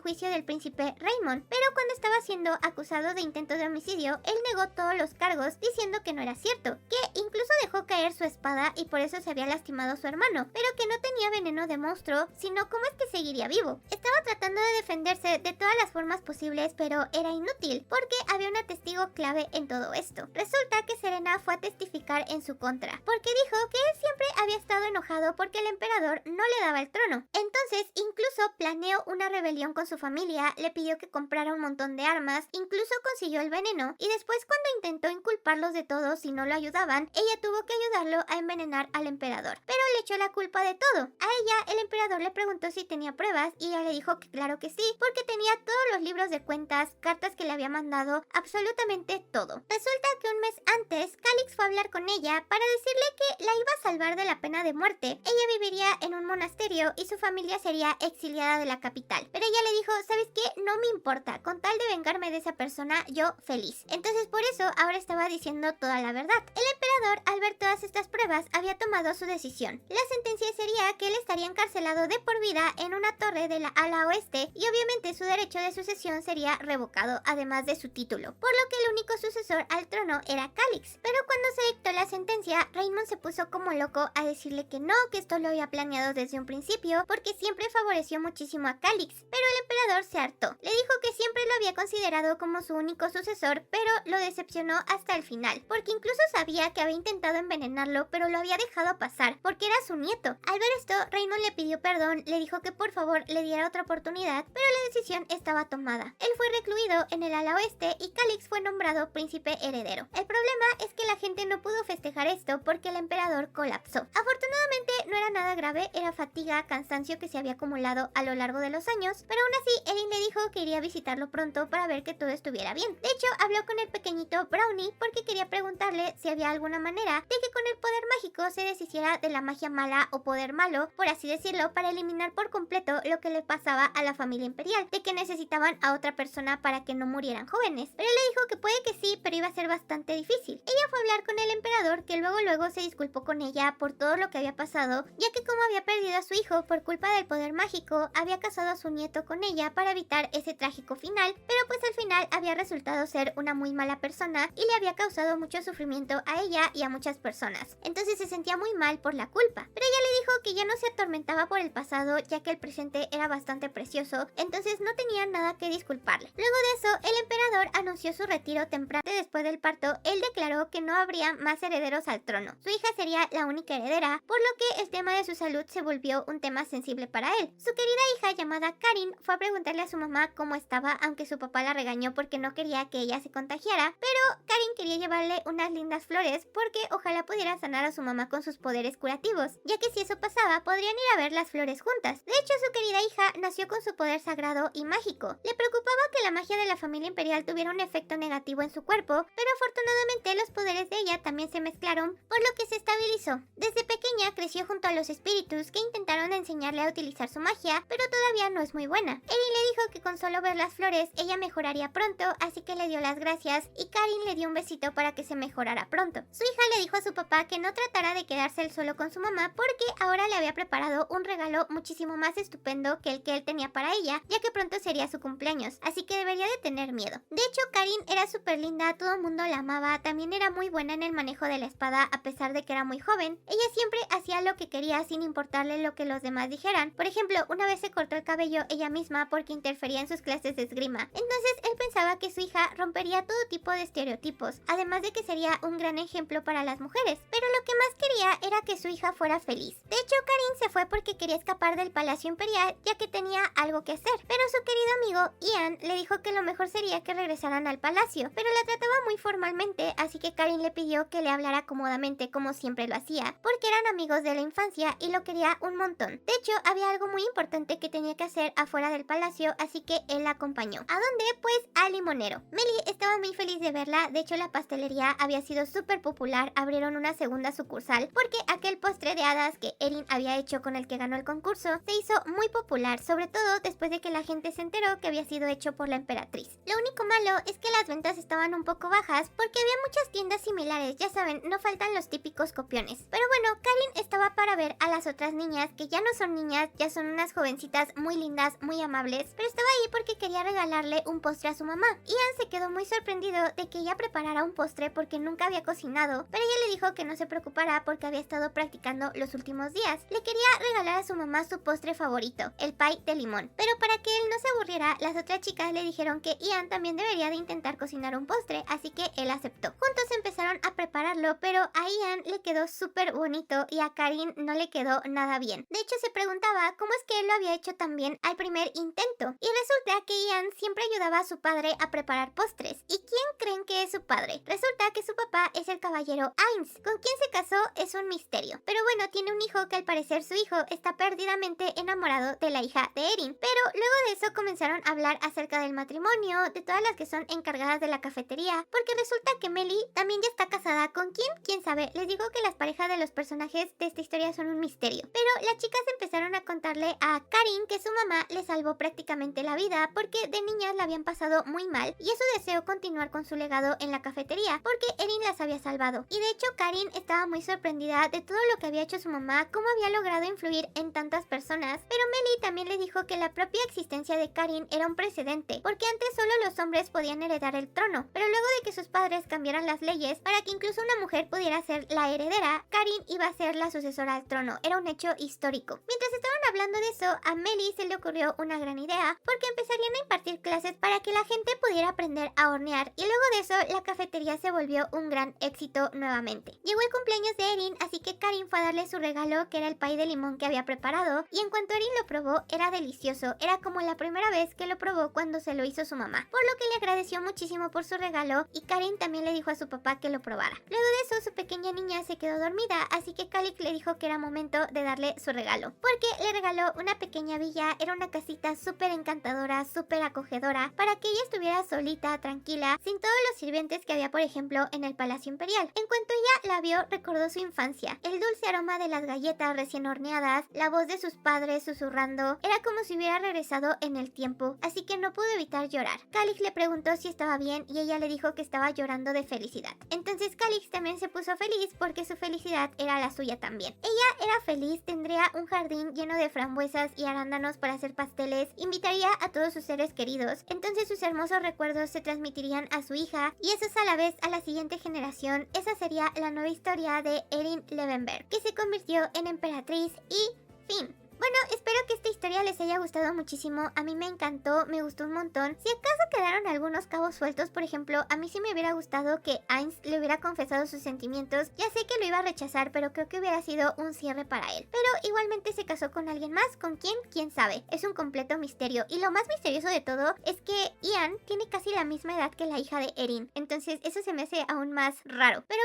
juicio del príncipe Raymond, pero cuando estaba siendo acusado de intento de homicidio, él negó todos los cargos diciendo que no era cierto, que incluso dejó caer su espada y por eso se había lastimado su hermano, pero que no tenía veneno de monstruo, sino cómo es que seguiría vivo. Estaba tratando de defenderse de todas las formas posibles, pero era inútil, porque había una testigo clave en todo esto. Resulta que Serena fue a testificar en su contra, porque dijo que él siempre había estado enojado porque el emperador no le daba el trono. Entonces, incluso planeó una rebelión con su familia, le pidió que comprara un montón de armas, incluso consiguió el veneno, y después cuando intentó inculparlos de todo si no lo ayudaban, ella tuvo que ayudarlo a envenenar al emperador, pero le echó la culpa de todo. A ella, el emperador le preguntó si tenía pruebas, y ella le dijo que claro que sí, porque tenía todos los libros de cuentas, cartas que le había mandado, absolutamente todo. Resulta que un mes antes, Calix fue a hablar con ella para decirle que la iba a salvar de la pena de muerte, ella viviría en un monasterio y su familia sería exiliada de la capital. Pero ella le dijo, ¿sabes qué? No me importa, con tal de vengarme de esa persona, yo feliz. Entonces por eso ahora estaba diciendo toda la verdad. El emperador, al ver todas estas pruebas, había tomado su decisión. La sentencia sería que él estaría encarcelado de por vida en una torre de la ala oeste y obviamente su derecho de sucesión sería revocado, además de su título, por lo que el único sucesor al trono era Calix. Pero cuando se dictó la sentencia, Raymond se puso como loco a decirle que no, que esto lo había planeado desde un principio, porque siempre favoreció muchísimo a Calix. Pero el emperador se hartó. Le dijo que siempre lo había considerado como su único sucesor, pero lo decepcionó hasta el final, porque incluso sabía que había intentado envenenarlo, pero lo había dejado pasar, porque era su nieto. Al ver esto, Raymond le pidió perdón, le dijo que por favor le diera otra oportunidad, pero la decisión estaba tomada. Él fue recluido en el ala oeste y Calix fue nombrado príncipe heredero. El problema es que la gente no pudo festejar esto porque el emperador colapsó. Afortunadamente no era nada grave, era fatiga, cansancio que se había acumulado a lo largo de los años, pero aún así Erin le dijo que iría a visitarlo pronto para ver que todo estuviera bien. De hecho, habló con el pequeñito Brownie porque quería preguntarle si había alguna manera de que con el poder mágico se deshiciera de la magia mala o poder malo, por así decirlo, para eliminar por completo lo que le pasaba a la familia imperial, de que necesitaban a otra persona para que no murieran jóvenes. Pero él le dijo que puede que sí, pero iba a ser bastante difícil. Ella fue a hablar con el emperador, que luego se disculpó con ella por todo lo que había pasado, ya que como había perdido a su hijo por culpa del poder mágico, había casado a su nieto con ella para evitar ese trágico final, pero pues al final había resultado ser una muy mala persona y le había causado mucho sufrimiento a ella y a muchas personas. Entonces se sentía muy mal por la culpa, pero ella le dijo que ya no se atormentaba por el pasado, ya que el presente era bastante precioso, entonces no tenía nada que disculparle. Luego de eso, el emperador anunció su retiro temprano. Después del parto, él declaró que no habría más herederos al trono. Su hija sería la única heredera, por lo que el tema de su salud se volvió un tema sensible para él. Su querida hija llamada Karin fue a preguntarle a su mamá cómo estaba, aunque su papá la regañó porque no quería que ella se contagiara, pero Karin quería llevarle unas lindas flores porque ojalá pudiera sanar a su mamá con sus poderes curativos, ya que si eso pasaba podrían ir a ver las flores juntas. De hecho, su querida hija nació con su poder sagrado y mágico. Le preocupaba que la magia de la familia imperial tuviera un efecto negativo en su cuerpo, pero afortunadamente los poderes de ella también se mezclaron, por lo que se estabilizó. Desde pequeña creció junto a los espíritus que intentaron enseñarle a utilizar su magia, pero todavía no es muy buena. Erin le dijo que con solo ver las flores ella mejoraría pronto, así que le dio las gracias y Karin le dio un besito para que se mejorara pronto. Su hija le dijo a su papá que no tratara de quedarse él solo con su mamá porque ahora le había preparado un regalo muchísimo más estupendo que el que él tenía para ella, ya que pronto sería su cumpleaños, así que debería de tener miedo. De hecho, Karin era súper linda, todo el mundo la amaba, también era muy buena en el manejo de la espada a pesar de que era muy joven. Ella siempre hacía lo que quería sin importarle lo que los demás dijeran. Por ejemplo, una vez se cortó el cabello ella misma porque interfería en sus clases de esgrima. Entonces él pensaba que su hija rompería todo tipo de estereotipos, además de que sería un gran ejemplo para las mujeres. Pero lo que más quería era que su hija fuera feliz. De hecho, Karin se fue porque quería escapar del palacio imperial ya que tenía algo que hacer. Pero su querido amigo Ian le dijo que lo mejor sería que regresaran al palacio, pero la trataba muy formalmente, así que Karin le pidió que le hablara cómodamente como siempre lo hacía, porque eran amigos de la infancia y lo quería un montón. De hecho, había algo muy importante que tenía que hacer afuera del palacio, así que él la acompañó. ¿A dónde? Pues al limonero. Melly estaba muy feliz de verla, de hecho la pastelería había sido súper popular, abrieron una segunda sucursal, porque aquel postre de hadas que Erin había hecho con el que ganó el concurso se hizo muy popular, sobre todo después de que la gente se enteró que había sido hecho por la emperatriz. Lo único malo es que las ventas estaban un poco bajas porque había muchas tiendas similares, ya saben, no faltan los típicos copiones. Pero bueno, Karin estaba para ver a las otras niñas, que ya no son niñas, ya son unas jovencitas muy lindas, muy amables, pero estaba ahí porque quería regalarle un postre a su mamá. Ian se quedó muy sorprendido de que ella preparara un postre porque nunca había cocinado, pero ella le dijo que no se preocupara porque había estado practicando los últimos días. Le quería regalar a su mamá su postre favorito, el pie de limón. Pero para que él no se aburriera, las otras chicas le dijeron que Ian también debería de intentar cocinar un postre, así que él aceptó. Juntos empezaron a prepararlo, pero a Ian le quedó súper bonito y a Karin no le quedó nada bien. De hecho, se preguntaba cómo es que él lo había hecho tan bien al primer intento. Y resulta que Ian siempre ayudaba a su padre a preparar postres. ¿Y quién creen que es su padre? Resulta que su papá es el caballero Ainz. Con quien se casó es un misterio. Pero bueno, tiene un hijo que al parecer su hijo está perdidamente enamorado de la hija de Erin. Pero luego de eso comenzaron a hablar acerca del matrimonio, de todas las que son encargadas de la cafetería, porque resulta que Melly también ya está casada. ¿Con quién? ¿Quién sabe? Les digo que las parejas de los personajes partes de esta historia son un misterio. Pero las chicas empezaron a contarle a Karin que su mamá le salvó prácticamente la vida porque de niñas la habían pasado muy mal y eso deseó continuar con su legado en la cafetería porque Erin las había salvado. Y de hecho Karin estaba muy sorprendida de todo lo que había hecho su mamá, cómo había logrado influir en tantas personas. Pero Melly también le dijo que la propia existencia de Karin era un precedente, porque antes solo los hombres podían heredar el trono, pero luego de que sus padres cambiaran las leyes para que incluso una mujer pudiera ser la heredera, Karin iba a ser la sucesora al trono. Era un hecho histórico. Mientras estaban hablando de eso, a Melly se le ocurrió una gran idea, porque empezarían a impartir clases para que la gente pudiera aprender a hornear, y luego de eso la cafetería se volvió un gran éxito nuevamente. Llegó el cumpleaños de Erin, así que Karin fue a darle su regalo, que era el pay de limón que había preparado, y en cuanto Erin lo probó, era delicioso. Era como la primera vez que lo probó cuando se lo hizo su mamá, por lo que le agradeció muchísimo por su regalo, y Karin también le dijo a su papá que lo probara. Luego de eso, su pequeña niña se quedó dormida, así que Calic le dijo que era momento de darle su regalo, porque le regaló una pequeña villa. Era una casita súper encantadora, súper acogedora, para que ella estuviera solita, tranquila, sin todos los sirvientes que había, por ejemplo, en el Palacio Imperial. En cuanto ella la vio, recordó su infancia, el dulce aroma de las galletas recién horneadas, la voz de sus padres susurrando. Era como si hubiera regresado en el tiempo, así que no pudo evitar llorar. Calix le preguntó si estaba bien y ella le dijo que estaba llorando de felicidad. Entonces Calix también se puso feliz porque su felicidad era la suya también. Ella era feliz, tendría un jardín lleno de frambuesas y arándanos para hacer pasteles, invitaría a todos sus seres queridos, entonces sus hermosos recuerdos se transmitirían a su hija y esos a la vez a la siguiente generación. Esa sería la nueva historia de Erin Levenberg, que se convirtió en emperatriz y fin. Bueno, espero que esta historia les haya gustado muchísimo. A mí me encantó, me gustó un montón. Si acaso quedaron algunos cabos sueltos, por ejemplo, a mí sí me hubiera gustado que Ainz le hubiera confesado sus sentimientos. Ya sé que lo iba a rechazar, pero creo que hubiera sido un cierre para él. Pero igualmente se casó con alguien más. ¿Con quién? ¿Quién sabe? Es un completo misterio. Y lo más misterioso de todo es que Ian tiene casi la misma edad que la hija de Erin. Entonces eso se me hace aún más raro. Pero